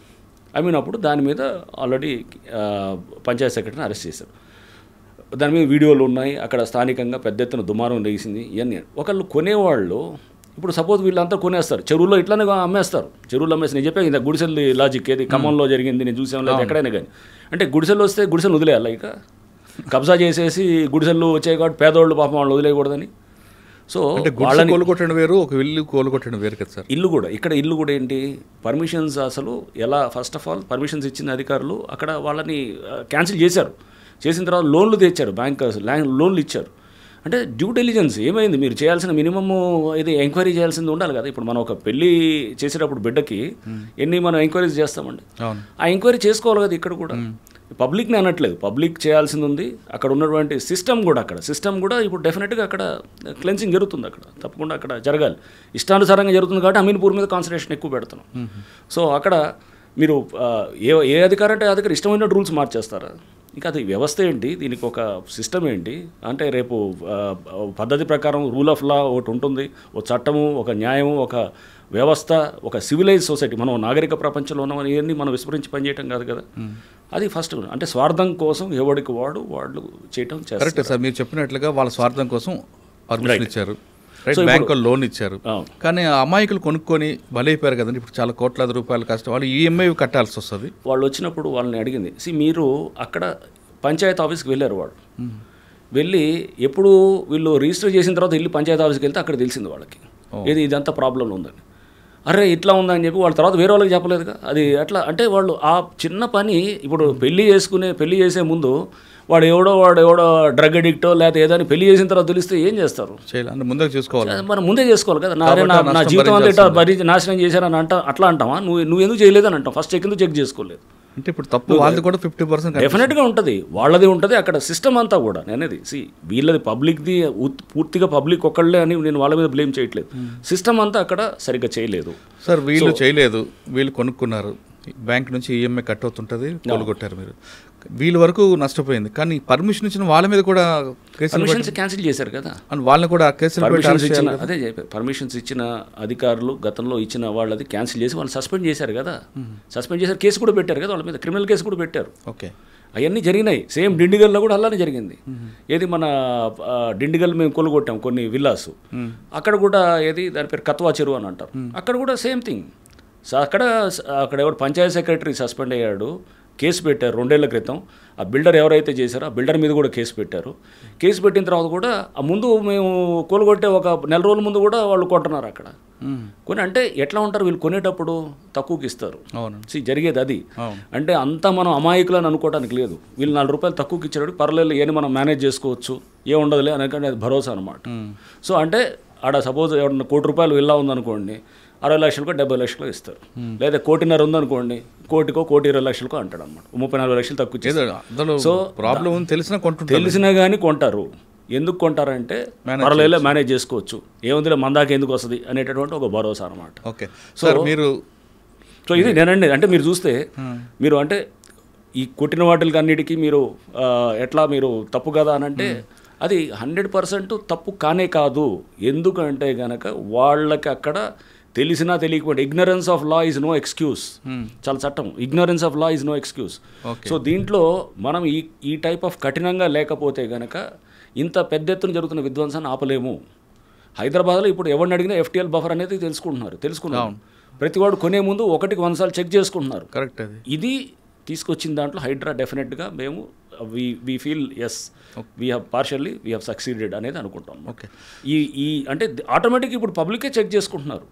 C: అమ్మినప్పుడు దాని మీద ఆల్రెడీ పంచాయత్ సెక్రటరీని అరెస్ట్ చేశారు. దాని మీద వీడియోలు ఉన్నాయి. అక్కడ స్థానికంగా పెద్ద ఎత్తున దుమారం లేచింది. ఇవన్నీ ఒకళ్ళు కొనేవాళ్ళు ఇప్పుడు సపోజ్ వీళ్ళంతా కొనేస్తారు, చెరువులో ఇట్లానే అమ్మేస్తారు. చెరువులో అమ్మేసి నేను చెప్పాను ఇంత గుడిసెలు లాజిక్ ఏది ఖమ్మంలో జరిగింది, నేను చూసాను లేదు ఎక్కడైనా కానీ. అంటే గుడిసెలు వస్తే గుడిసెలు వదిలేయాలి, ఇక కబ్జా చేసేసి గుడిసెలు వచ్చాయి కాబట్టి పేదవాళ్ళు పాపం వాళ్ళు వదిలేయకూడదని. సో
B: వాళ్ళని కోలుకొట్టడం వేరు, ఒక ఇల్లు కోలుకొట్టడం వేరు కదా సార్.
C: ఇల్లు కూడా ఏంటి పర్మిషన్స్ అసలు ఎలా ఫస్ట్ ఆఫ్ ఆల్ పర్మిషన్స్ ఇచ్చిన అధికారులు అక్కడ వాళ్ళని క్యాన్సిల్ చేశారు. చేసిన తర్వాత లోన్లు తెచ్చారు, బ్యాంకర్స్ లోన్లు ఇచ్చారు. అంటే డ్యూ డెలిజెన్స్ ఏమైంది, మీరు చేయాల్సిన మినిమమ్ ఇది ఎంక్వైరీ చేయాల్సింది ఉండాలి కదా. ఇప్పుడు మనం ఒక పెళ్ళి చేసేటప్పుడు బిడ్డకి ఎన్ని మనం ఎంక్వైరీస్ చేస్తామండి, ఆ ఎంక్వైరీ చేసుకోవాలి కదా. ఇక్కడ కూడా పబ్లిక్ని అనట్లేదు, పబ్లిక్ చేయాల్సింది ఉంది. అక్కడ ఉన్నటువంటి సిస్టమ్ కూడా ఇప్పుడు డెఫినెట్గా అక్కడ క్లెన్సింగ్ జరుగుతుంది. అక్కడ తప్పకుండా అక్కడ జరగాలి. ఇష్టానుసారంగా జరుగుతుంది కాబట్టి అమీన్పూర్ మీద కాన్సన్ట్రేషన్ ఎక్కువ పెడుతున్నాం. సో అక్కడ మీరు ఏ అధికారం అంటే అధికారం ఇష్టమైన రూల్స్ మార్చేస్తారా? ఇంకా అది వ్యవస్థ ఏంటి, దీనికి ఒక సిస్టమ్ ఏంటి అంటే రేపు పద్ధతి ప్రకారం రూల్ ఆఫ్ లా ఒకటి ఉంటుంది, ఒక చట్టము, ఒక న్యాయము, ఒక వ్యవస్థ, ఒక సివిలైజ్ సొసైటీ. మనం నాగరిక ప్రపంచంలో ఉన్నామని ఇవన్నీ మనం విస్మరించి పనిచేయటం కాదు కదా. అది ఫస్ట్ అంటే స్వార్థం కోసం ఎవరికి వాళ్ళు చేయటం
B: కరెక్ట్ సార్. మీరు చెప్పినట్లుగా వాళ్ళ స్వార్థం కోసం పర్మిషన్ ఇచ్చారు. బ్యాంకు లోన్ ఇచ్చారు, కానీ అమాయకులు కొనుక్కొని బలైపోయారు కదండి. ఇప్పుడు చాలా కోట్లాది రూపాయలు కష్టం, వాళ్ళు ఈఎంఐ కట్టాల్సి వస్తుంది.
C: వాళ్ళు వచ్చినప్పుడు వాళ్ళని అడిగింది, మీరు అక్కడ పంచాయతీ ఆఫీస్కి వెళ్ళారు, వాళ్ళు వెళ్ళి ఎప్పుడు వీళ్ళు రిజిస్టర్ చేసిన తర్వాత వెళ్ళి పంచాయతీ ఆఫీస్కి వెళ్తే అక్కడ తెలిసింది వాళ్ళకి ఇదంతా ప్రాబ్లం ఉందని. అరే ఇట్లా ఉందని చెప్పి వాళ్ళ తర్వాత వేరే వాళ్ళకి చెప్పలేదుగా. అది అట్లా అంటే వాళ్ళు ఆ చిన్న పని ఇప్పుడు పెళ్లి చేసే ముందు వాడు ఎవడో డ్రగ్ అడిక్టో లేకపోతే ఏదైనా పెళ్లి చేసిన తర్వాత తెలిస్తే ఏం చేస్తారు?
B: ముందే చేసుకోవాలి,
C: మనం ముందే చేసుకోవాలి కదా. నా జీవితం అంతా నాశనం చేశారని అట్లా అంటావా? నువ్వు ఎందుకు చేయలేదని అంటాం. ఫస్ట్ ఎందుకు చెక్ చేసుకోలేదు
B: అంటే ఇప్పుడు తప్పు వాళ్ళది కూడా 50%
C: డెఫినెట్గా ఉంటుంది, వాళ్ళది ఉంటుంది. అక్కడ సిస్టమ్ అంతా కూడా నేనేది వీళ్ళది పబ్లిక్ది పూర్తిగా పబ్లిక్ ఒక్కళ్ళే అని నేను వాళ్ళ మీద బ్లేమ్ చేయట్లేదు. సిస్టమ్ అంతా అక్కడ సరిగ్గా చేయలేదు
B: సార్. వీళ్ళు చేయలేదు, వీళ్ళు కొనుక్కున్నారు, బ్యాంక్ నుంచి ఈఎంఐ కట్ అవుతుంటుంది, కొనుగొట్టారు మీరు, వీళ్ళ వరకు నష్టపోయింది. కానీ పర్మిషన్ ఇచ్చిన వాళ్ళ మీద కూడా
C: పర్మిషన్స్ క్యాన్సిల్ చేశారు కదా,
B: వాళ్ళని కూడా కేసులు
C: అదే పర్మిషన్స్ ఇచ్చిన అధికారులు గతంలో ఇచ్చిన వాళ్ళది క్యాన్సిల్ చేసి వాళ్ళు సస్పెండ్ చేశారు కదా, సస్పెండ్ చేశారు, కేసు కూడా పెట్టారు కదా వాళ్ళ మీద, క్రిమినల్ కేసు కూడా పెట్టారు.
B: ఓకే,
C: అవన్నీ జరిగినాయి. సేమ్ డిండిగల్లో కూడా అలానే జరిగింది. ఏది మన డిండిగల్ మేము కొనుగొట్టాం కొన్ని విల్లాస్, అక్కడ కూడా ఏది దాని పేరు కత్వా చెరువు అని అంటారు, అక్కడ కూడా సేమ్ థింగ్. అక్కడ ఎవరు పంచాయత్ సెక్రటరీ సస్పెండ్ అయ్యాడు, కేసు పెట్టారు 2 ఏళ్ల క్రితం. ఆ బిల్డర్ ఎవరైతే చేశారో ఆ బిల్డర్ మీద కూడా కేసు పెట్టారు. కేసు పెట్టిన తర్వాత కూడా ఆ ముందు మేము కొనుగొట్టే ఒక నెల రోజుల ముందు కూడా వాళ్ళు కొంటున్నారు అక్కడ కొని. అంటే ఎట్లా ఉంటారు వీళ్ళు, కొనేటప్పుడు తక్కువకి ఇస్తారు. జరిగేది అది. అంటే అంతా మనం అమాయకులని అనుకోవడానికి లేదు. వీళ్ళు 4 రూపాయలు తక్కువకి ఇచ్చాడు, పర్లేదు ఏని మనం మేనేజ్ చేసుకోవచ్చు, ఏముండదులే అనకంటే అది భరోసా అనమాట. సో అంటే ఆడ సపోజ్ ఎవరన్నా ₹1 కోటి విల్లా ఉందనుకోండి, 60 లక్షలకో 70 లక్షలకో ఇస్తారు. లేదా 1.5 కోటి ఉందనుకోండి, 1,20 లక్షలకో అంటాడు అనమాట. 30-40 లక్షలు తక్కువ ఇచ్చేస్తారు. సో ప్రాబ్లం తెలిసినా కానీ కొంటారు. ఎందుకు కొంటారంటే పర్వాలేదు మేనేజ్ చేసుకోవచ్చు, ఏముందిలే మందాక ఎందుకు వస్తుంది అనేటటువంటి ఒక భరోసా అనమాట.
B: ఓకే సార్, మీరు
C: సో ఇది నేనండి. అంటే మీరు చూస్తే మీరు అంటే ఈ కొట్టిన వాటికి అన్నిటికీ మీరు ఎట్లా మీరు తప్పు కదా అని అంటే అది 100% తప్పు కానే కాదు. ఎందుకంటే కనుక వాళ్ళకి అక్కడ తెలిసినా తెలియకపోతే ignorance of law is no excuse. చాలా చట్టం, ignorance of law is no excuse. So దీంట్లో మనం ఈ టైప్ ఆఫ్ కఠినంగా లేకపోతే కనుక ఇంత పెద్ద ఎత్తున జరుగుతున్న విధ్వంసాన్ని ఆపలేము. హైదరాబాద్లో ఇప్పుడు ఎవరిని అడిగినా FTL బఫర్ అనేది తెలుసుకున్నారు. ప్రతివాడు కొనే ముందు 1-1 సార్లు చెక్ చేసుకుంటున్నారు.
B: కరెక్ట్.
C: ఇది తీసుకొచ్చిన దాంట్లో హైడ్రా డెఫినెట్గా మేము we feel yes we have partially we have succeeded అనేది అనుకుంటాం.
B: ఓకే,
C: ఈ అంటే ఆటోమేటిక్ ఇప్పుడు పబ్లికే చెక్ చేసుకుంటున్నారు.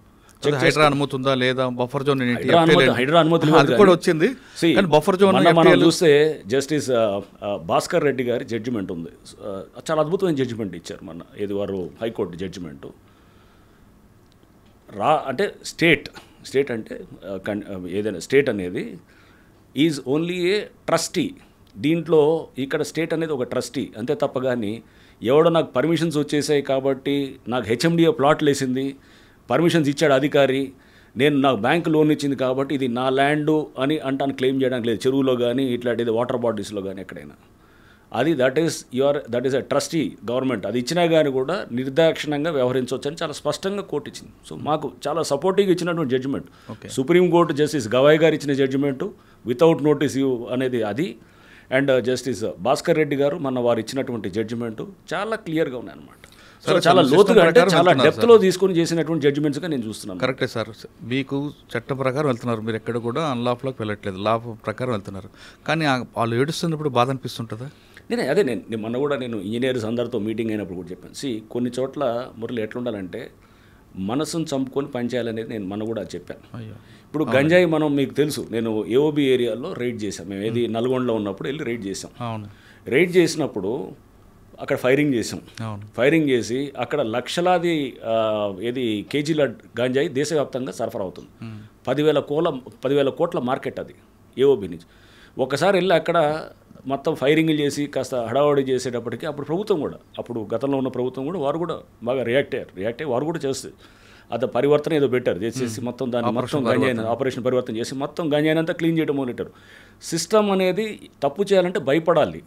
B: హైడ్రా అనుమతుందా లేదా, బఫర్ జోన్
C: హైడ్రా అనుమతి
B: కూడా వచ్చింది. బఫర్ జోన్
C: మనం చూస్తే జస్టిస్ భాస్కర్ రెడ్డి గారి జడ్జిమెంట్ ఉంది, చాలా అద్భుతమైన జడ్జిమెంట్ ఇచ్చారు మన వారు హైకోర్టు జడ్జిమెంట్. అంటే స్టేట్ అంటే ఏదైనా స్టేట్ అనేది ఈజ్ ఓన్లీ ఏ ట్రస్టీ. దీంట్లో ఇక్కడ స్టేట్ అనేది ఒక ట్రస్టీ అంతే తప్ప కానీ ఎవడో నాకు పర్మిషన్స్ వచ్చేసాయి కాబట్టి నాకు HMDA ప్లాట్లు వేసింది, పర్మిషన్స్ ఇచ్చాడు అధికారి, నాకు బ్యాంక్ లోన్ ఇచ్చింది కాబట్టి ఇది నా ల్యాండు అని అంటాను క్లెయిమ్ చేయడానికి లేదు. చెరువులో కానీ ఇట్లాంటిది వాటర్ బాడీస్లో కానీ ఎక్కడైనా అది that is a trustee government. అది ఇచ్చినా కానీ కూడా నిర్దాక్షిణ్యంగా వ్యవహరించవచ్చు అని చాలా స్పష్టంగా కోర్టు ఇచ్చింది. సో మాకు చాలా సపోర్టివ్గా ఇచ్చినటువంటి జడ్జిమెంట్. సుప్రీంకోర్టు జస్టిస్ గవాయ్ గారు ఇచ్చిన జడ్జిమెంటు వితౌట్ నోటీస్ అనేది అది. అండ్ జస్టిస్ భాస్కర్ రెడ్డి గారు వారు ఇచ్చినటువంటి జడ్జిమెంటు చాలా క్లియర్గా ఉన్నాయన్నమాట. సో చాలా లోతుగా అంటే చాలా డెప్త్లో తీసుకొని చేసినటువంటి జడ్జిమెంట్స్గా నేను చూస్తున్నాను.
B: కరెక్టే సార్, మీకు చట్టం ప్రకారం వెళ్తున్నారు, మీరు ఎక్కడ కూడా అన్లాఫ్లోకి వెళ్ళట్లేదు, లా ప్రకారం వెళ్తున్నారు. కానీ వాళ్ళు ఏడుస్తున్నప్పుడు బాధ అనిపిస్తుంటుందా?
C: నేను మొన్న కూడా నేను ఇంజనీర్స్ అందరితో మీటింగ్ అయినప్పుడు కూడా చెప్పాను. కొన్ని చోట్ల మురళి ఎట్లుండాలంటే మనసును చంపుకొని పనిచేయాలనేది నేను మొన్న కూడా చెప్పాను. ఇప్పుడు గంజాయి మనం మీకు తెలుసు, నేను AOB ఏరియాలో రైడ్ చేశాం. మేము ఏది నల్గొండలో ఉన్నప్పుడు వెళ్ళి రైడ్ చేసాం. రైడ్ చేసినప్పుడు అక్కడ ఫైరింగ్ చేసాం. ఫైరింగ్ చేసి అక్కడ లక్షలాది కేజీల గంజాయి దేశవ్యాప్తంగా సరఫరా అవుతుంది. 10,000 కోట్ల మార్కెట్ అది AOB నుంచి. ఒకసారి వెళ్ళి అక్కడ మొత్తం ఫైరింగ్లు చేసి కాస్త హడావడి చేసేటప్పటికి అప్పుడు గతంలో ఉన్న ప్రభుత్వం కూడా వారు కూడా బాగా రియాక్ట్ అయ్యి వారు కూడా చేస్తుంది. అది పరివర్తన ఏదో పెట్టారు, చేసేసి మొత్తం దాన్ని మొత్తం గంజాయిని ఆపరేషన్ పరివర్తన చేసి మొత్తం గంజాయినంతా క్లీన్ చేయడం మొదలెట్టారు. సిస్టమ్ అనేది తప్పు చేయాలంటే భయపడాలి.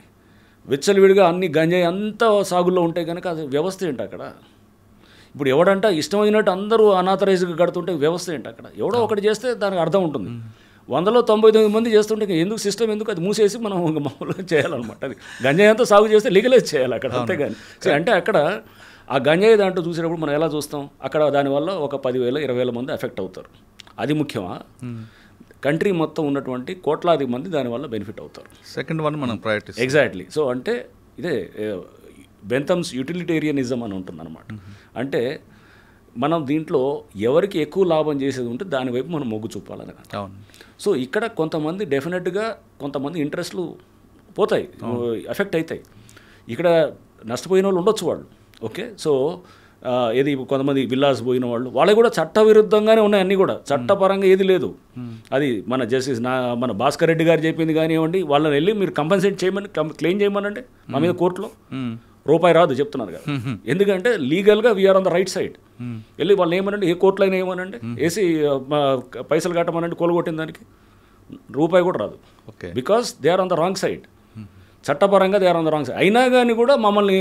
C: విచ్చలవిడిగా అన్ని గంజాయి అంతా సాగుల్లో ఉంటే కనుక అది వ్యవస్థ ఏంటి అక్కడ? ఇప్పుడు ఎవడంట ఇష్టమైనట్టు అందరూ అనాథరైజ్గా కడుతుంటే వ్యవస్థ ఏంటి అక్కడ? ఎవడో ఒకటి చేస్తే దానికి అర్థం ఉంటుంది. 100లో 99 మంది చేస్తుంటే ఎందుకు సిస్టమ్ ఎందుకు అది మూసేసి మనం మామూలుగా చేయాలన్నమాట. అది గంజాయి అంతా సాగు చేస్తే లీగలైజ్ చేయాలి అక్కడ, అంతేగాని అంటే అక్కడ ఆ గంజాయి దాంట్లో చూసేటప్పుడు మనం ఎలా చూస్తాం, అక్కడ దానివల్ల ఒక 10,000 20,000 మంది ఎఫెక్ట్ అవుతారు. అది ముఖ్యమా? కంట్రీ మొత్తం ఉన్నటువంటి కోట్లాది మంది దానివల్ల బెనిఫిట్ అవుతారు.
B: సెకండ్ వన్ మనం ప్రయారిటీ.
C: ఎగ్జాక్ట్లీ. సో అంటే ఇదే బెంథమ్స్ యూటిలిటేరియనిజం అని ఉంటుందన్నమాట. అంటే మనం దీంట్లో ఎవరికి ఎక్కువ లాభం చేసేది ఉంటే దానివైపు మనం మొగ్గు చూపాలని. సో ఇక్కడ కొంతమంది డెఫినెట్గా కొంతమంది ఇంట్రెస్ట్లు పోతాయి, ఎఫెక్ట్ అవుతాయి. ఇక్కడ నష్టపోయిన వాళ్ళు ఉండొచ్చు వాళ్ళు. ఓకే, సో ఏది కొంతమంది విల్లాస్ పోయిన వాళ్ళు వాళ్ళకి కూడా చట్టవిరుద్ధంగానే ఉన్నాయి అన్నీ కూడా, చట్టపరంగా ఏది లేదు. అది మన జస్టిస్ మన భాస్కర్ రెడ్డి గారు చెప్పింది కానివ్వండి, వాళ్ళని వెళ్ళి మీరు కంపెన్సేట్ చేయమని క్లెయిమ్ చేయమనండి మా మీద కోర్టులో, రూపాయి రాదు చెప్తున్నారు కదా. ఎందుకంటే లీగల్గా we are on the right side. వెళ్ళి వాళ్ళు ఏమనండి, ఏ కోర్టులో అయినా ఏమనండి, వేసి పైసలు కట్టమనండి, కొలగొట్టిన దానికి రూపాయి కూడా రాదు. Because they are on the wrong side. చట్టపరంగా they are on the wrong side. అయినా కానీ కూడా మమ్మల్ని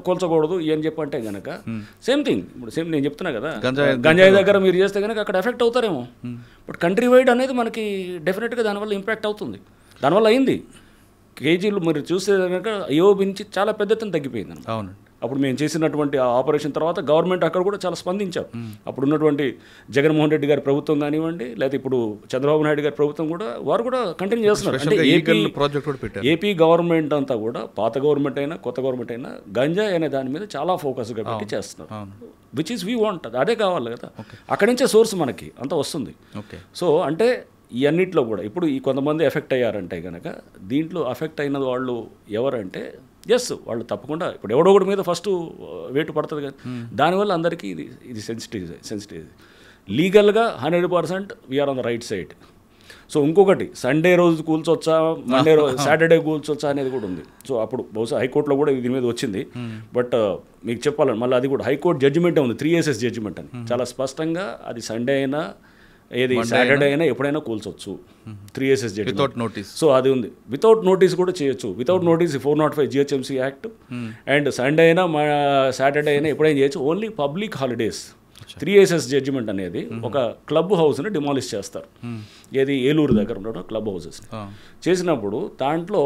C: కోల్చకూడదు అని చెప్పంటే కనుక సేమ్ థింగ్. ఇప్పుడు సేమ్ నేను చెప్తున్నా కదా, గంజాయి దగ్గర మీరు చేస్తే కనుక అక్కడ ఎఫెక్ట్ అవుతారేమో. బట్ కంట్రీ వైడ్ అనేది మనకి డెఫినెట్గా దానివల్ల ఇంపాక్ట్ అవుతుంది. దానివల్ల అయింది. కేజీలు మీరు చూస్తే కనుక ఐఓబి నుంచి చాలా పెద్ద ఎత్తున తగ్గిపోయింది.
B: అవునండి.
C: అప్పుడు మేము చేసినటువంటి ఆ ఆపరేషన్ తర్వాత గవర్నమెంట్ అక్కడ కూడా చాలా స్పందించారు. అప్పుడు ఉన్నటువంటి జగన్మోహన్ రెడ్డి గారి ప్రభుత్వం కానివ్వండి, లేదా ఇప్పుడు చంద్రబాబు నాయుడు గారి ప్రభుత్వం కూడా వారు కూడా కంటిన్యూ చేస్తున్నారు. అంటే ఏపీ గవర్నమెంట్ అంతా కూడా, పాత గవర్నమెంట్ అయినా కొత్త గవర్నమెంట్ అయినా, గంజాయి అనే దాని మీద చాలా ఫోకస్గా పెట్టి చేస్తున్నారు. విచ్ ఈస్ వీ వాంట్, అదే కావాలి కదా. అక్కడి నుంచే సోర్స్ మనకి అంతా వస్తుంది. సో అంటే ఈ అన్నింటిలో కూడా ఇప్పుడు ఈ కొంతమంది ఎఫెక్ట్ అయ్యారంటే కనుక, దీంట్లో ఎఫెక్ట్ అయిన వాళ్ళు ఎవరంటే ఎస్ వాళ్ళు తప్పకుండా ఇప్పుడు ఎవడో ఒకటి మీద ఫస్ట్ వేటు పడుతుంది కదా. దానివల్ల అందరికీ ఇది సెన్సిటివ్. లీగల్గా 100% we are on the right side. So ఇంకొకటి, సండే రోజు కూల్చొచ్చా, మండే రోజు సాటర్డే కూల్చొచ్చా అనేది కూడా ఉంది. సో అప్పుడు బహుశా హైకోర్టులో కూడా దీని మీద వచ్చింది. బట్ మీకు చెప్పాలని మళ్ళీ అది కూడా హైకోర్టు జడ్జిమెంటే ఉంది, 3SS జడ్జిమెంట్ అని. చాలా స్పష్టంగా అది సండే అయినా ఏది సాటర్డే అయినా ఎప్పుడైనా కూల్చొచ్చు, 3SS judgement without notice. So అది ఉంది, వితౌట్ నోటీస్ కూడా చేయొచ్చు. Without notice 405 GHMC act. And Sunday అయినా సాటర్డే అయినా ఎప్పుడైనా చేయొచ్చు. Only public holidays 3SS judgement అనేది ఒక క్లబ్ హౌస్ని డిమాలిష్ చేస్తారు. ఏది ఏలూరు దగ్గర ఉండడం క్లబ్ హౌసెస్ చేసినప్పుడు దాంట్లో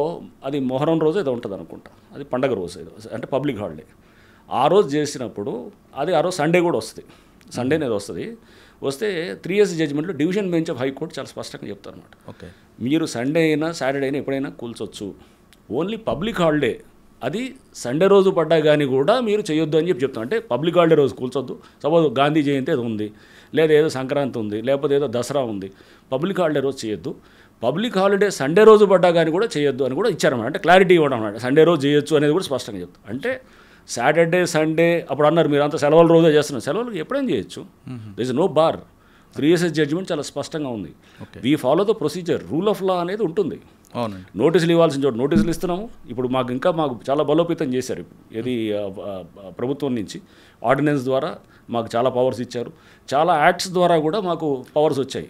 C: అది మొహరం రోజు ఏదో ఉంటుంది అనుకుంటా, అది పండగ రోజు ఏదో, అంటే పబ్లిక్ హాలిడే. ఆ రోజు చేసినప్పుడు అది ఆ రోజు సండే కూడా వస్తుంది, సండే అనేది వస్తే 3SS జడ్జిమెంట్లో డివిజన్ బెంచ్ ఆఫ్ హైకోర్టు చాలా స్పష్టంగా చెప్తారు అనమాట. మీరు సండే అయినా సాటర్డే అయినా ఎప్పుడైనా కూల్చొచ్చు, ఓన్లీ పబ్లిక్ హాలిడే అది సండే రోజు పడ్డా కానీ కూడా మీరు చేయొద్దు అని చెప్తాం. అంటే పబ్లిక్ హాలిడే రోజు కూల్చొద్దు. సపోజ్ గాంధీ జయంతి అది ఉంది, లేదా ఏదో సంక్రాంతి ఉంది, లేకపోతే ఏదో దసరా ఉంది, పబ్లిక్ హాలిడే రోజు చేయొద్దు. పబ్లిక్ హాలిడే సండే రోజు పడ్డా కానీ కూడా చేయొద్దు అని కూడా ఇచ్చారన్నమాట. అంటే క్లారిటీ ఇవ్వడం అన్నమాట. సండే రోజు చేయొచ్చు అనేది కూడా స్పష్టంగా చెప్తాం. అంటే సాటర్డే సండే అప్పుడు అన్నారు మీరు అంతా సెలవుల రోజే చేస్తున్నారు, సెలవులు ఎప్పుడైనా చేయొచ్చు, there is no bar. 3SS judgement చాలా స్పష్టంగా ఉంది. We follow the procedure, rule of law అనేది ఉంటుంది. నోటీసులు ఇవ్వాల్సిన చోటు నోటీసులు ఇస్తున్నాము. ఇప్పుడు మాకు చాలా బలోపేతం చేశారు. ఏది ప్రభుత్వం నుంచి ఆర్డినెన్స్ ద్వారా మాకు చాలా పవర్స్ ఇచ్చారు. చాలా యాక్ట్స్ ద్వారా కూడా మాకు పవర్స్ వచ్చాయి.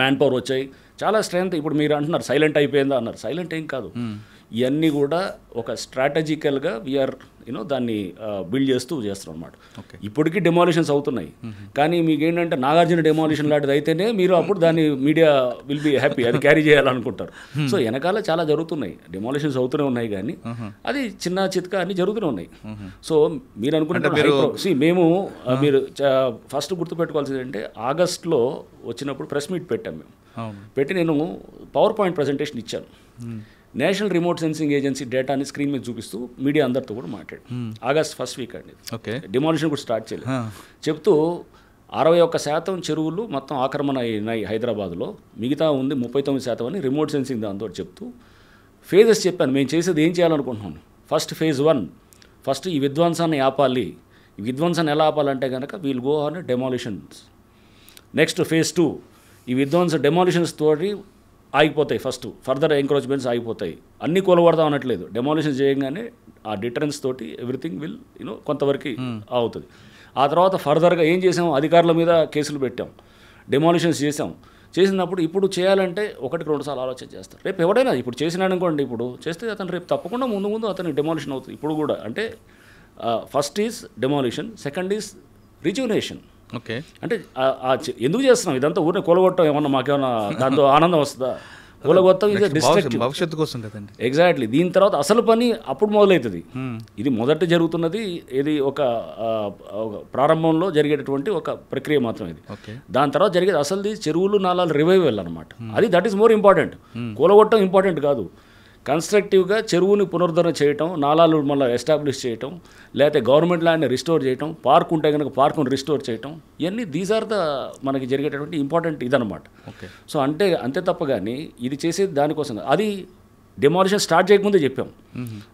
C: మ్యాన్ పవర్ వచ్చాయి, చాలా స్ట్రెంత్. ఇప్పుడు మీరు అంటున్నారు సైలెంట్ అయిపోయిందా అన్నారు, సైలెంట్ ఏం కాదు. ఇవన్నీ కూడా ఒక స్ట్రాటజికల్గా వీఆర్ దాన్ని బిల్డ్ చేస్తున్నాం అనమాట. ఇప్పటికీ డెమాలిషన్స్ అవుతున్నాయి, కానీ మీకు ఏంటంటే నాగార్జున డెమాలిషన్ లాంటిది అయితేనే మీరు అప్పుడు దాన్ని మీడియా విల్ బి హ్యాపీ, అది క్యారీ చేయాలనుకుంటారు. సో వెనకాల చాలా జరుగుతున్నాయి, డెమాలిషన్స్ అవుతూనే ఉన్నాయి, కానీ అది చిన్న చిత్కా అన్ని జరుగుతూనే ఉన్నాయి. సో మీరు అనుకుంటే మేము మీరు ఫస్ట్ గుర్తుపెట్టుకోవాల్సింది అంటే ఆగస్ట్లో వచ్చినప్పుడు ప్రెస్ మీట్ పెట్టాం మేము. పెట్టి నేను పవర్ పాయింట్ ప్రజెంటేషన్ ఇచ్చాను. నేషనల్ రిమోట్ సెన్సింగ్ ఏజెన్సీ డేటాని స్క్రీన్ మీద చూపిస్తూ మీడియా అందరితో కూడా మాట్లాడు. ఆగస్ట్ ఫస్ట్ వీక్ అండి, డిమాలిషన్ కూడా స్టార్ట్ చేయలేదు. చెప్తూ 61% చెరువులు మొత్తం ఆక్రమణ అయినాయి హైదరాబాద్లో, మిగతా ఉంది 39% అని రిమోట్ సెన్సింగ్ దాంతో చెప్తూ ఫేజెస్ చెప్పాను. మేము చేసేది ఏం చేయాలనుకుంటున్నాను. ఫస్ట్ ఫేజ్ 1, ఫస్ట్ ఈ విధ్వంసాన్ని ఆపాలి. ఈ విధ్వంసాన్ని ఎలా ఆపాలంటే కనుక we'll go on demolitions. Next phase 2, ఈ డెమాలిషన్స్ తోటి ఆగిపోతాయి. ఫస్ట్ ఫర్దర్ ఎంక్రోచ్మెంట్స్ ఆగిపోతాయి. అన్ని కూలగొడదాం అనట్లేదు, డెమాలిషన్ చేయగానే ఆ డిటరెన్స్ తోటి ఎవ్రీథింగ్ విల్ కొంతవరకు అవుతుంది. ఆ తర్వాత ఫర్దర్గా ఏం చేసాం, అధికారుల మీద కేసులు పెట్టాం, డెమాలిషన్స్ చేసినప్పుడు ఇప్పుడు చేయాలంటే 1-2 సార్లు ఆలోచన చేస్తారు. రేపు ఎవడైనా ఇప్పుడు చేసినాడు అనుకోండి, ఇప్పుడు చేస్తే అతను రేపు తప్పకుండా ముందు అతనికి డెమాలిషన్ అవుతుంది. ఇప్పుడు కూడా అంటే first is demolition, second is రిజ్యునేషన్. అంటే ఎందుకు చేస్తున్నాం ఇదంతా? ఊరిని కూలగొట్టడం ఏమన్నా మాకేమన్నా దాంతో ఆనందం వస్తుందా? కూలగొత్తం ఇది డిస్ట్రక్టివ్,
B: భవిష్యత్తు కోసం కదండి.
C: ఎగ్జాక్ట్లీ. దీని తర్వాత అసలు పని అప్పుడు మొదలవుతుంది. ఇది మొదట జరుగుతున్నది, ఇది ఒక ప్రారంభంలో జరిగేటటువంటి ఒక ప్రక్రియ మాత్రం ఇది. దాని తర్వాత జరిగేది అసలుది చెరువులు నాలాలు రివైవల్ అనమాట. అది దట్ ఈస్ మోర్ ఇంపార్టెంట్. కూలగొట్టడం ఇంపార్టెంట్ కాదు, కన్స్ట్రక్టివ్గా చెరువుని పునరుద్ధరణ చేయటం, నాలాలు మళ్ళీ ఎస్టాబ్లిష్ చేయటం, లేకపోతే గవర్నమెంట్ ల్యాండ్ని రిస్టోర్ చేయటం, పార్క్ ఉంటే కనుక పార్కును రిస్టోర్ చేయటం, ఇవన్నీ దీస్ ఆర్ ద మనకి జరిగేటటువంటి ఇంపార్టెంట్ ఇదనమాట. సో అంటే అంతే తప్ప కానీ ఇది చేసేది దానికోసం. అది డెమాలిషన్ స్టార్ట్ చేయకముందే చెప్పాం.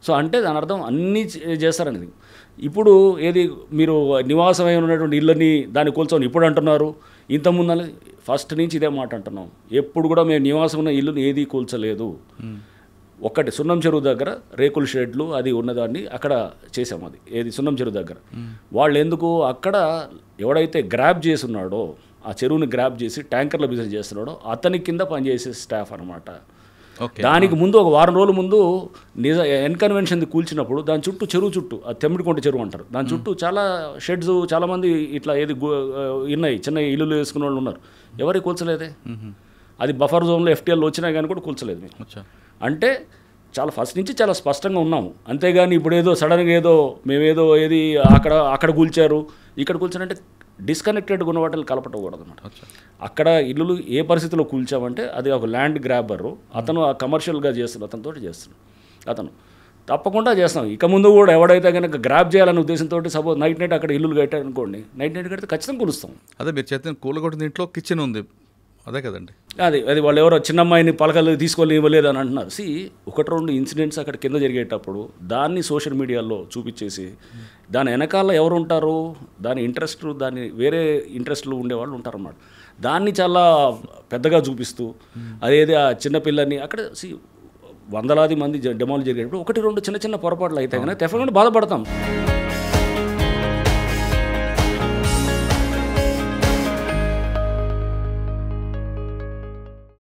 C: సో అంటే దాని అర్థం అన్నీ చేస్తారనేది. ఇప్పుడు ఏది మీరు నివాసమై ఉన్నటువంటి ఇళ్ళని దాన్ని కూల్చొని ఇప్పుడు అంటున్నారు, ఇంతకుముందు ఫస్ట్ నుంచి ఇదే మాట అంటున్నాం. ఎప్పుడు కూడా మేము నివాసం ఉన్న ఇల్లుని ఏది కూల్చలేదు. ఒక్కటి సున్నం చెరువు దగ్గర రేకుల షెడ్లు అది ఉన్నదాన్ని అక్కడ చేసాం. అది ఏది సున్నం చెరువు దగ్గర వాళ్ళు ఎందుకు అక్కడ ఎవడైతే గ్రాబ్ చేసి ఉన్నాడో, ఆ చెరువుని గ్రాబ్ చేసి ట్యాంకర్ల బిజినెస్ చేస్తున్నాడో అతని కింద పనిచేసే స్టాఫ్ అనమాట. దానికి ముందు ఒక వారం రోజుల ముందు ఎన్కన్వెన్షన్ కూల్చినప్పుడు దాని చుట్టూ చెరువు చుట్టూ, అది తెమ్మిడికొంట చెరువు అంటారు, దాని చుట్టూ చాలా షెడ్స్ చాలామంది ఇట్లా ఏది ఉన్నాయి, చిన్న ఇల్లులు వేసుకున్న వాళ్ళు ఉన్నారు. ఎవరికి కూల్చలేదే. అది బఫర్ జోన్లో ఎఫ్టీఎల్ వచ్చినా కానీ కూడా కూల్చలేదు మేము. అంటే చాలా ఫస్ట్ నుంచి చాలా స్పష్టంగా ఉన్నాము. అంతేగాని ఇప్పుడు ఏదో సడన్గా ఏదో మేమేదో ఏది అక్కడ కూల్చారు ఇక్కడ కూల్చారంటే డిస్కనెక్టెడ్గా ఉన్న వాటిని కలపటకూడదు అనమాట. అక్కడ ఇల్లులు ఏ పరిస్థితిలో కూల్చామంటే అది ఒక ల్యాండ్ గ్రాబరు, అతను ఆ కమర్షియల్గా చేస్తున్నాడు, అతనితో చేస్తున్నాడు. అతను తప్పకుండా చేస్తాం. ఇక ముందు కూడా ఎవడైతే కనుక గ్రాబ్ చేయాలనే ఉద్దేశంతో సపోజ్ నైట్ అక్కడ ఇల్లులు కట్టారనుకోండి, నైట్ కడితే ఖచ్చితంగా కూలుస్తాం.
B: అదే మీరు చేసిన కూలగొట్టిన ఇంట్లో కిచెన్ ఉంది, అదే కదండి.
C: అది వాళ్ళు ఎవరో చిన్నమ్మాయిని పలకలు తీసుకొని ఇవ్వలేదు అని అంటున్నారు. ఒకటి రెండు ఇన్సిడెంట్స్ అక్కడ కింద జరిగేటప్పుడు దాన్ని సోషల్ మీడియాలో చూపించేసి దాని వెనకాల ఎవరు ఉంటారు, దాని ఇంట్రెస్ట్, దాని వేరే ఇంట్రెస్ట్లు ఉండేవాళ్ళు ఉంటారన్నమాట. దాన్ని చాలా పెద్దగా చూపిస్తూ అదేది ఆ చిన్నపిల్లని అక్కడ వందలాది మంది డెమాలు జరిగేటప్పుడు ఒకటి రెండు చిన్న చిన్న పొరపాట్లు అయితే కనుక తప్పకుండా బాధపడతాం.